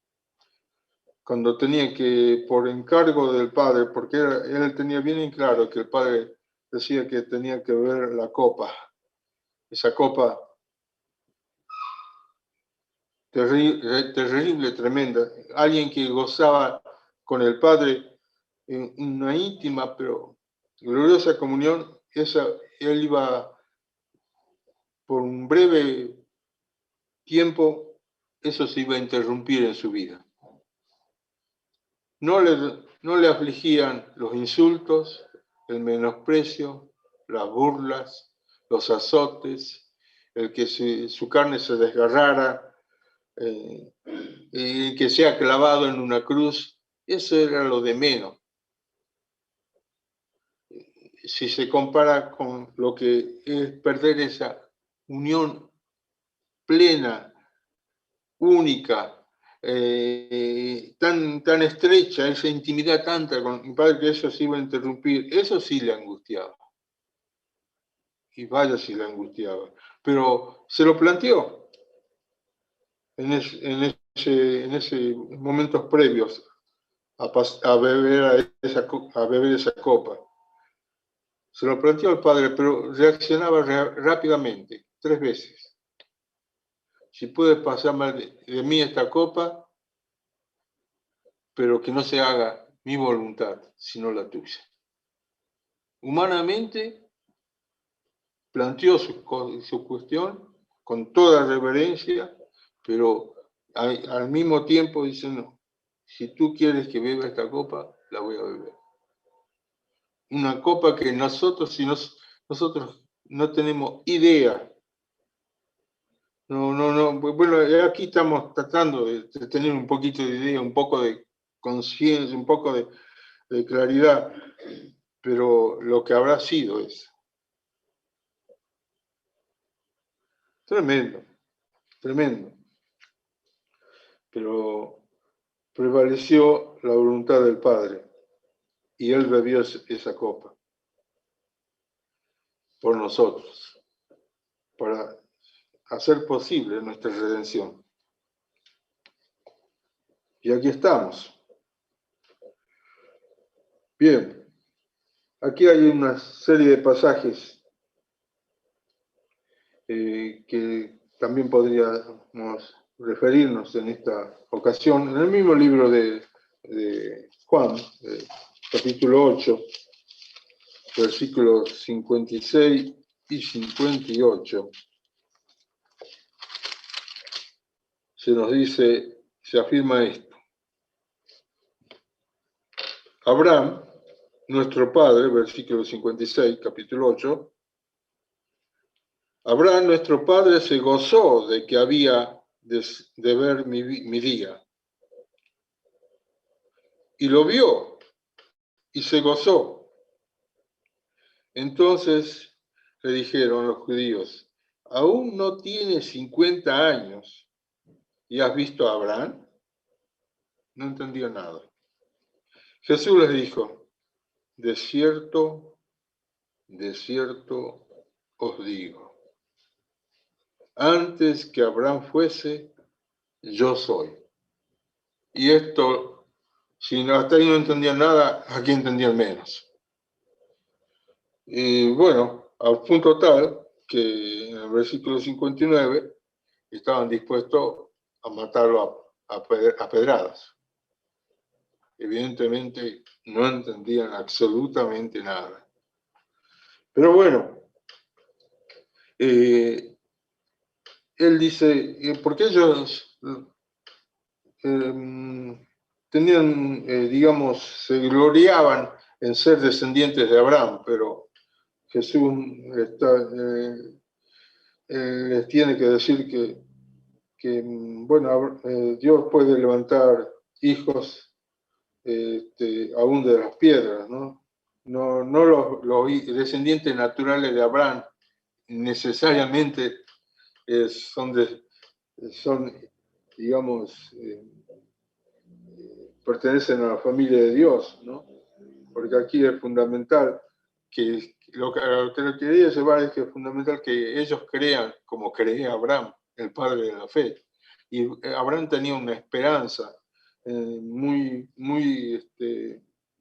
B: cuando tenía que, por encargo del Padre, porque él tenía bien en claro que el Padre decía que tenía que beber la copa, esa copa terrible, tremenda. Alguien que gozaba con el Padre en una íntima pero gloriosa comunión, él iba por un breve tiempo, eso se iba a interrumpir en su vida. No le afligían los insultos, el menosprecio, las burlas, los azotes, el que su carne se desgarrara, el que sea clavado en una cruz. Eso era lo de menos. si se compara con lo que es perder esa unión plena, única, tan estrecha, esa intimidad tanta con mi padre, que eso se iba a interrumpir, eso sí le angustiaba. Y vaya si le angustiaba. Pero se lo planteó en ese momentos previos a beber esa copa. Se lo planteó al padre, pero reaccionaba rápidamente, 3 veces. Si puedes pasarme de mí esta copa, pero que no se haga mi voluntad, sino la tuya. Humanamente planteó su cuestión con toda reverencia, pero al mismo tiempo dice, no, si tú quieres que beba esta copa, la voy a beber. Una copa que nosotros no tenemos idea. No. Bueno, aquí estamos tratando de tener un poquito de idea, un poco de conciencia, un poco de claridad, pero lo que habrá sido es tremendo, tremendo. Pero prevaleció la voluntad del Padre y Él bebió esa copa por nosotros, para hacer posible nuestra redención. Y aquí estamos. Bien, aquí hay una serie de pasajes que también podríamos referirnos en esta ocasión, en el mismo libro de Juan, capítulo 8, versículos 56 y 58, se nos dice, se afirma esto. Abraham, nuestro padre, versículo 56, capítulo 8, Abraham, nuestro padre, se gozó de que había de ver mi día. Y lo vio y se gozó. Entonces le dijeron los judíos, ¿aún no tienes 50 años y has visto a Abraham? No entendió nada. Jesús les dijo, de cierto os digo, antes que Abraham fuese, yo soy. Y esto, si hasta ahí no entendían nada, aquí entendían menos. Y bueno, al punto tal que en el versículo 59 estaban dispuestos a matarlo a pedradas. Evidentemente no entendían absolutamente nada. Pero bueno, él dice, porque ellos tenían, digamos, se gloriaban en ser descendientes de Abraham, pero Jesús les tiene que decir que bueno, Dios puede levantar hijos aún de las piedras, ¿no? No los descendientes naturales de Abraham necesariamente son, digamos, pertenecen a la familia de Dios, ¿no? Porque aquí es fundamental que lo que quería llevar es que es fundamental que ellos crean como creía Abraham, el padre de la fe. Y Abraham tenía una esperanza muy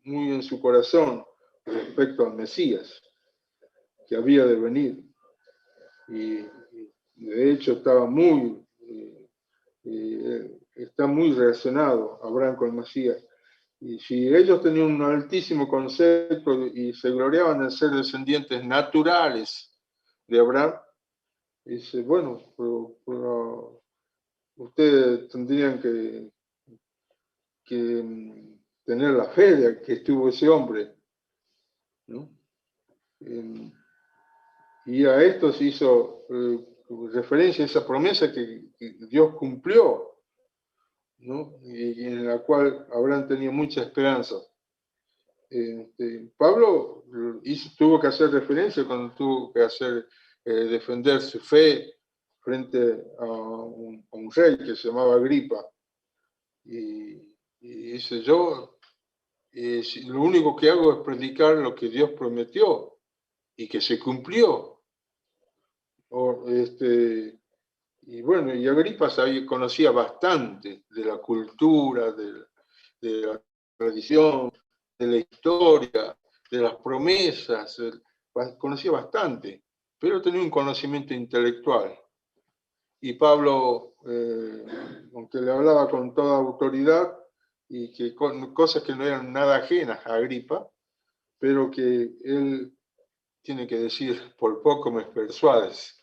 B: en su corazón respecto al Mesías, que había de venir. Y de hecho estaba está muy relacionado Abraham con el Mesías. Y si ellos tenían un altísimo concepto y se gloriaban en ser descendientes naturales de Abraham, dice, bueno, pero ustedes tendrían que tener la fe de que estuvo ese hombre, ¿no? Y a esto se hizo referencia a esa promesa que Dios cumplió, ¿no? Y en la cual Abraham tenía mucha esperanza. Pablo tuvo que hacer referencia cuando tuvo que defender su fe frente a un rey que se llamaba Agripa. Y dice, yo lo único que hago es predicar lo que Dios prometió y que se cumplió. Y bueno, y Agripa conocía bastante de la cultura, de la tradición, de la historia, de las promesas, conocía bastante, pero tenía un conocimiento intelectual. Y Pablo, aunque le hablaba con toda autoridad, y que cosas que no eran nada ajenas a Agripa, pero que él tiene que decir, por poco me persuades.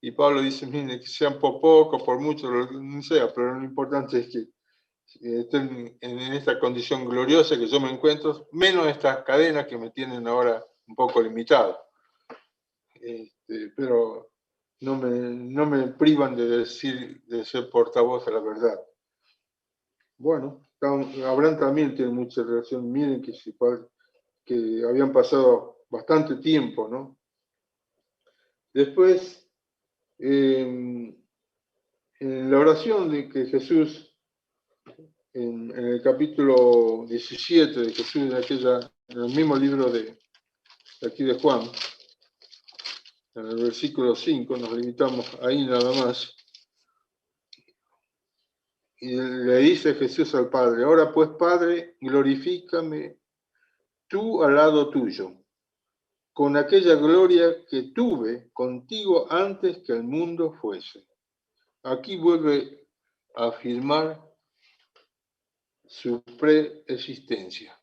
B: Y Pablo dice, mire, que sean por poco, por mucho, no sea, pero lo importante es que estén en esta condición gloriosa que yo me encuentro, menos estas cadenas que me tienen ahora un poco limitado. Pero no me privan de ser portavoz de la verdad. Bueno, Abraham también tiene mucha relación. Miren que habían pasado bastante tiempo, ¿no? Después, en la oración de que Jesús, en el capítulo 17 de Jesús, en el mismo libro de aquí de Juan, en el versículo 5, nos limitamos ahí nada más, y le dice Jesús al Padre, ahora pues Padre, glorifícame tú al lado tuyo, con aquella gloria que tuve contigo antes que el mundo fuese. Aquí vuelve a afirmar su preexistencia,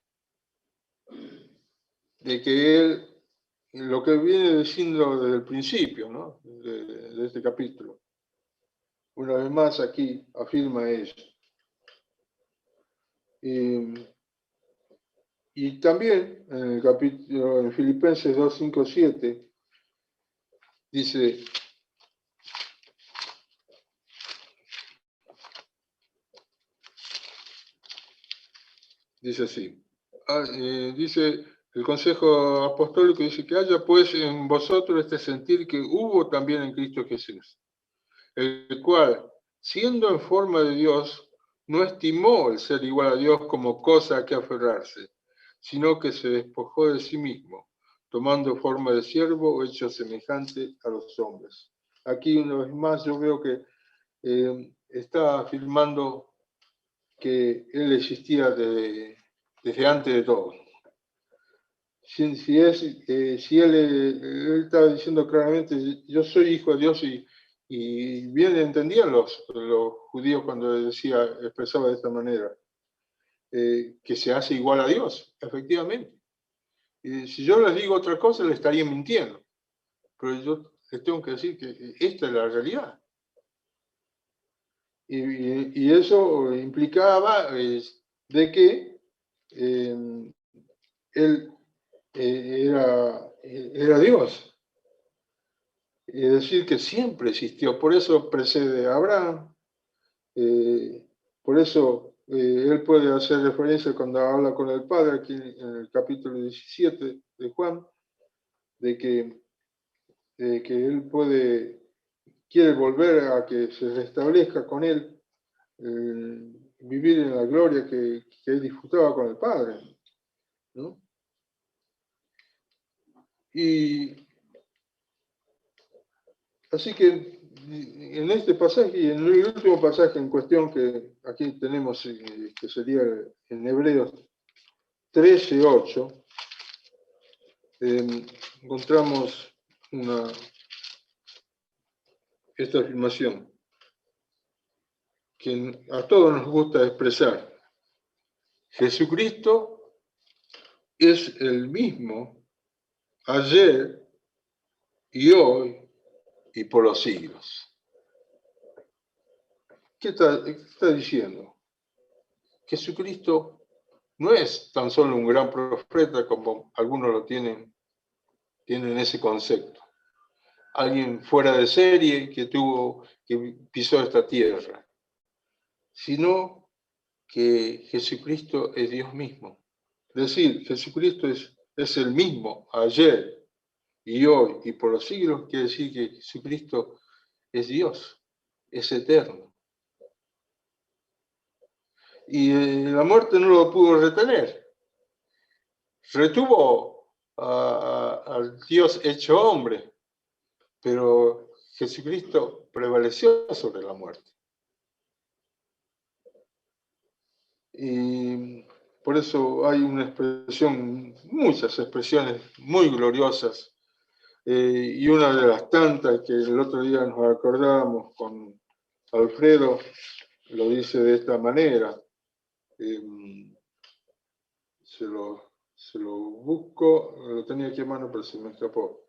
B: de que él, lo que viene diciendo desde el principio, ¿no? de este capítulo, una vez más aquí afirma eso. Y también en el capítulo, en Filipenses 2, 5, 7, dice, así, dice el Consejo Apostólico, dice que haya pues en vosotros este sentir que hubo también en Cristo Jesús, el cual, siendo en forma de Dios, no estimó el ser igual a Dios como cosa a que aferrarse, sino que se despojó de sí mismo, tomando forma de siervo, hecho semejante a los hombres. Aquí una vez más yo veo que está afirmando que Él existía desde antes de todo. Si él estaba diciendo claramente, yo soy hijo de Dios, y bien entendían los judíos cuando expresaba de esta manera, que se hace igual a Dios, efectivamente. Y si yo les digo otra cosa, les estaría mintiendo. Pero yo les tengo que decir que esta es la realidad. Y eso implicaba de que él era Dios. Es decir, que siempre existió. Por eso precede a Abraham. Por eso él puede hacer referencia cuando habla con el Padre, aquí en el capítulo 17 de Juan, de que él quiere volver a que se restablezca con él, vivir en la gloria que él disfrutaba con el Padre, ¿no? Y así que en este pasaje y en el último pasaje en cuestión que aquí tenemos, que sería en Hebreos 13:8, encontramos esta afirmación que a todos nos gusta expresar. Jesucristo es el mismo ayer y hoy y por los siglos. ¿Qué está diciendo? Jesucristo no es tan solo un gran profeta como algunos lo tienen ese concepto. Alguien fuera de serie que pisó esta tierra, sino que Jesucristo es Dios mismo. Decir Jesucristo es el mismo ayer y hoy y por los siglos, quiere decir que Jesucristo es Dios, es eterno. Y la muerte no lo pudo retener. Retuvo al Dios hecho hombre, pero Jesucristo prevaleció sobre la muerte. Y por eso hay una expresión, muchas expresiones muy gloriosas, y una de las tantas que el otro día nos acordábamos con Alfredo, lo dice de esta manera, se lo busco, lo tenía aquí a mano pero se me escapó.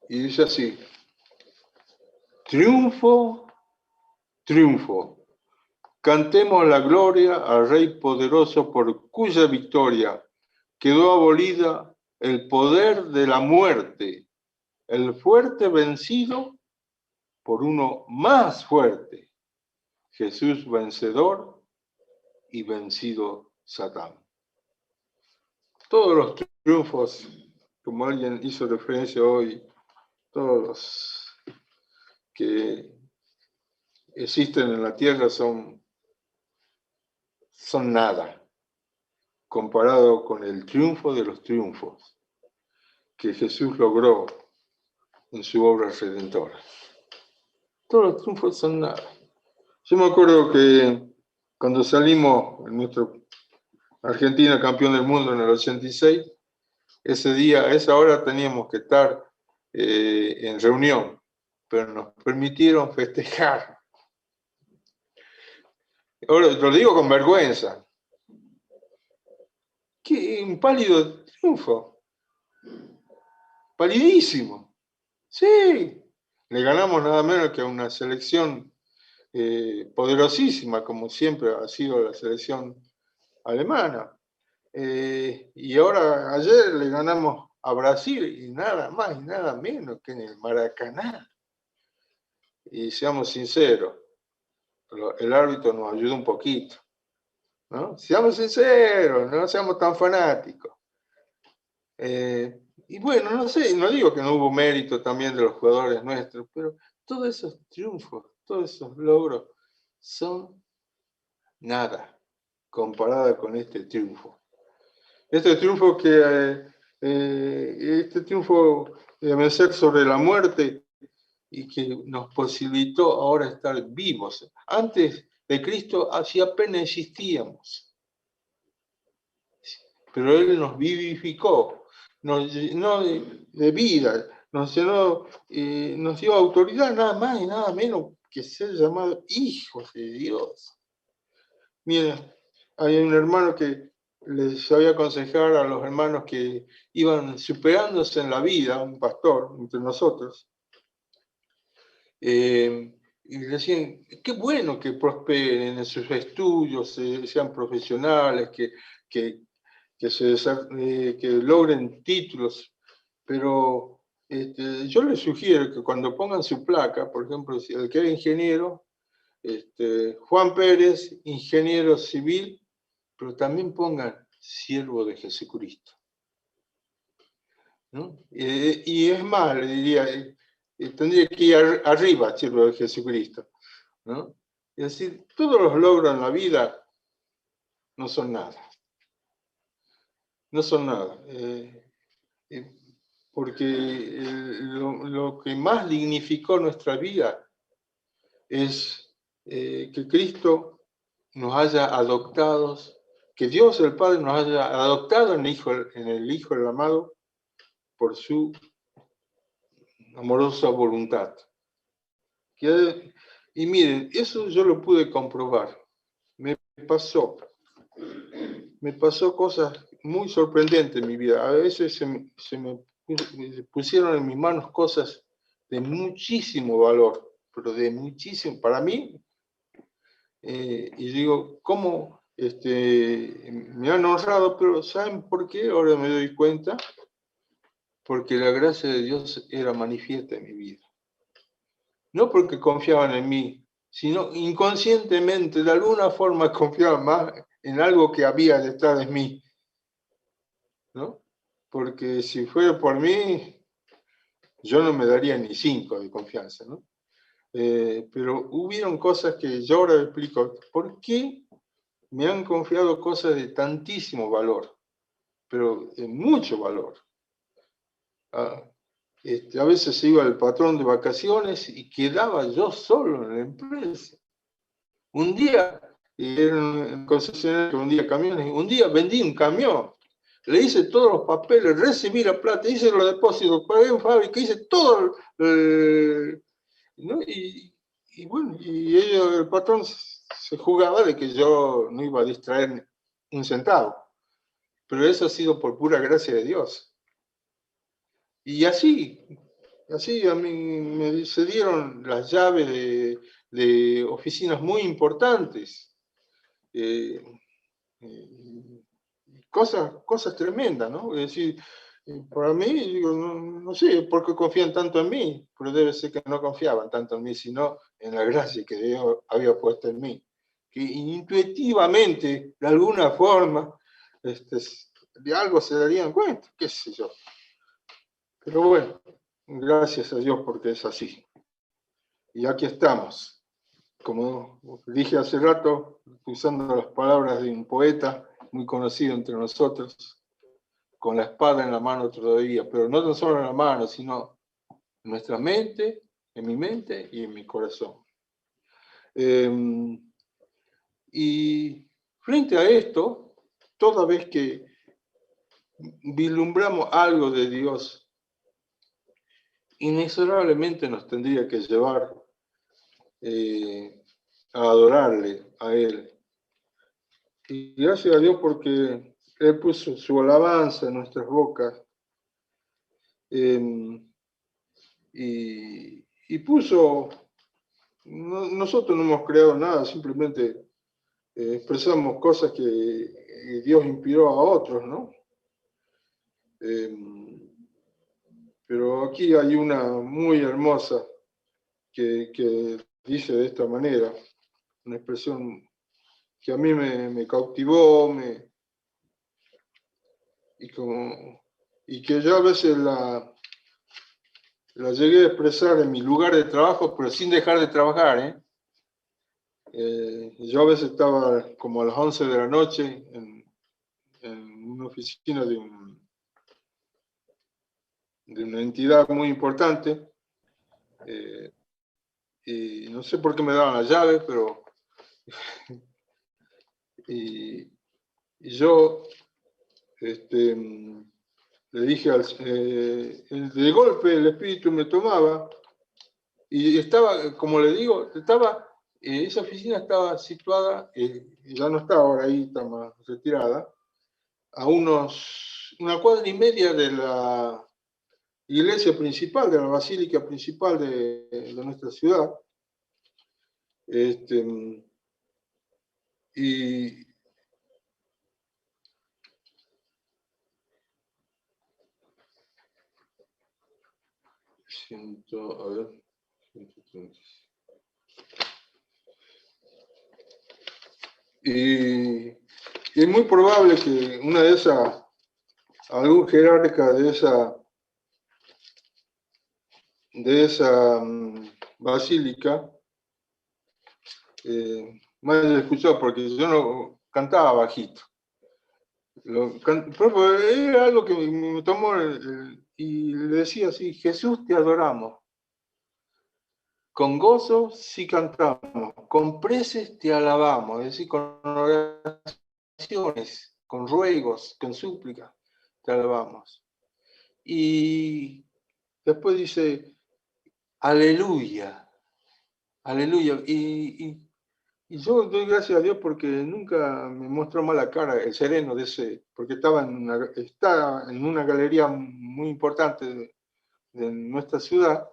B: Y dice así: triunfo, triunfo, cantemos la gloria al Rey poderoso por cuya victoria quedó abolida el poder de la muerte, el fuerte vencido por uno más fuerte, Jesús vencedor y vencido Satán. Todos los triunfos, como alguien hizo referencia hoy, todos los que existen en la tierra son nada, comparado con el triunfo de los triunfos que Jesús logró en su obra redentora. Todos los triunfos son nada. Yo me acuerdo que cuando salimos en nuestro Argentina campeón del mundo en el 86, ese día, a esa hora teníamos que estar en reunión, pero nos permitieron festejar. Ahora lo digo con vergüenza. Qué un pálido triunfo. Palidísimo. Sí. Le ganamos nada menos que a una selección poderosísima, como siempre ha sido la selección alemana. Y ahora, ayer le ganamos a Brasil y nada más y nada menos que en el Maracaná. Y seamos sinceros, el árbitro nos ayudó un poquito, ¿no? Seamos sinceros, no seamos tan fanáticos. Y bueno, no sé, no digo que no hubo mérito también de los jugadores nuestros, pero todos esos triunfos, todos esos logros son nada comparada con este triunfo. Este triunfo de vencer sobre la muerte y que nos posibilitó ahora estar vivos. Antes de Cristo así apenas existíamos, pero Él nos vivificó, nos llenó de vida, nos llenó, nos dio autoridad, nada más y nada menos que ser llamados hijos de Dios. Miren, hay un hermano que les sabía aconsejar a los hermanos que iban superándose en la vida, un pastor entre nosotros, y decían, qué bueno que prosperen en sus estudios, sean profesionales, que logren títulos, pero yo les sugiero que cuando pongan su placa, por ejemplo, si el que era ingeniero, Juan Pérez, ingeniero civil, pero también pongan siervo de Jesucristo, ¿no? Y es más, le diría, tendría que ir arriba, siervo de Jesucristo, ¿no? Es decir, todos los logros en la vida no son nada. No son nada. Porque lo que más dignificó nuestra vida es que Cristo nos haya adoptados, que Dios el Padre nos haya adoptado en el Hijo del Amado por su amorosa voluntad. Y miren, eso yo lo pude comprobar. Me pasó cosas muy sorprendentes en mi vida. A veces se me pusieron en mis manos cosas de muchísimo valor, pero de muchísimo, para mí, y digo, ¿cómo me han honrado? Pero ¿saben por qué? Ahora me doy cuenta, porque la gracia de Dios era manifiesta en mi vida. no porque confiaban en mí, sino inconscientemente, de alguna forma confiaban más en algo que había detrás de mí, ¿no? Porque si fuera por mí, yo no me daría ni 5 de confianza, ¿no? Pero hubieron cosas que yo ahora explico. ¿Por qué me han confiado cosas de tantísimo valor? Pero de mucho valor. A veces iba el patrón de vacaciones y quedaba yo solo en la empresa. Un día, era un concesionario que vendía camiones, un día vendí un camión, le hice todos los papeles, recibí la plata, hice los depósitos, pagué en fábrica, hice todo, ¿no? Y bueno, y el patrón se jugaba de que yo no iba a distraer un centavo, pero eso ha sido por pura gracia de Dios. Y así a mí se dieron las llaves de oficinas muy importantes. Cosas tremendas, ¿no? Es decir, para mí, digo, no sé por qué confían tanto en mí, pero debe ser que no confiaban tanto en mí, sino en la gracia que Dios había puesto en mí. Que intuitivamente, de alguna forma, de algo se darían cuenta, qué sé yo. Pero bueno, gracias a Dios porque es así. Y aquí estamos. Como dije hace rato, usando las palabras de un poeta muy conocido entre nosotros, con la espada en la mano todavía, pero no tan solo en la mano, sino en nuestra mente, en mi mente y en mi corazón. Y frente a esto, toda vez que vislumbramos algo de Dios, inexorablemente nos tendría que llevar a adorarle a Él. Y gracias a Dios porque Él puso su alabanza en nuestras bocas. Y puso, nosotros no hemos creado nada, simplemente expresamos cosas que Dios inspiró a otros, ¿no? Pero aquí hay una muy hermosa que dice de esta manera, una expresión que a mí me cautivó, y que yo a veces la llegué a expresar en mi lugar de trabajo, pero sin dejar de trabajar, yo a veces estaba como a las 11 de la noche en una oficina de una entidad muy importante, y no sé por qué me daban la llave, pero y yo le dije, de golpe el espíritu me tomaba, y estaba, como le digo, esa oficina estaba situada, ya no está ahora ahí, está más retirada, a una cuadra y media de la iglesia principal, de la basílica principal de nuestra ciudad. Y a ver, 130. Y es muy probable que una de esas, algún jerarca de esa basílica me haya escuchado, porque yo no cantaba bajito. Era algo que me tomó y le decía así: Jesús, te adoramos. Con gozo sí cantamos, con preces te alabamos, es decir, con oraciones, con ruegos, con súplicas, te alabamos. Y después dice, aleluya, aleluya. Y yo doy gracias a Dios porque nunca me mostró mala cara el sereno de ese, porque está en una galería muy importante de nuestra ciudad,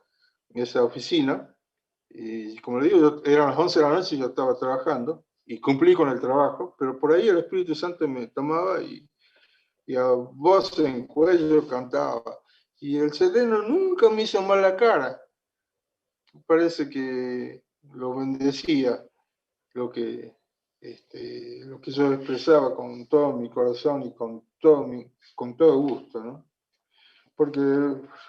B: esa oficina. Y como le digo, eran las 11 de la noche y yo estaba trabajando y cumplí con el trabajo, pero por ahí el Espíritu Santo me tomaba y a voz en cuello cantaba. Y el sereno nunca me hizo mala cara. parece que lo bendecía, lo que yo expresaba con todo mi corazón y con todo gusto, ¿no? Porque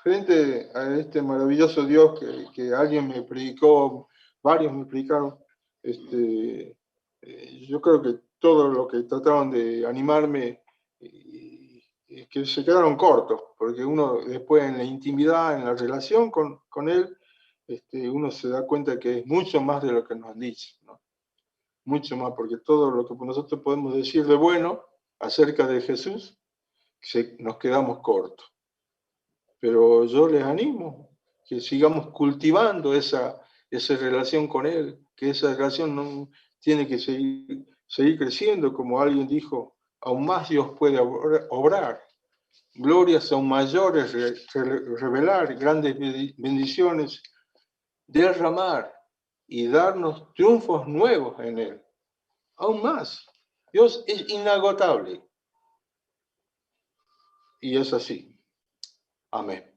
B: frente a este maravilloso Dios que alguien me predicó, varios me explicaron, yo creo que todo lo que trataban de animarme, que se quedaron cortos, porque uno después en la intimidad, en la relación con él, uno se da cuenta que es mucho más de lo que nos han dicho, ¿no? Mucho más, porque todo lo que nosotros podemos decir de bueno acerca de Jesús, nos quedamos cortos. Pero yo les animo que sigamos cultivando esa relación con Él, que esa relación no tiene que seguir creciendo, como alguien dijo, aún más Dios puede obrar, glorias aún mayores revelar, grandes bendiciones, derramar y darnos triunfos nuevos en Él, aún más. Dios es inagotable y es así. Amén.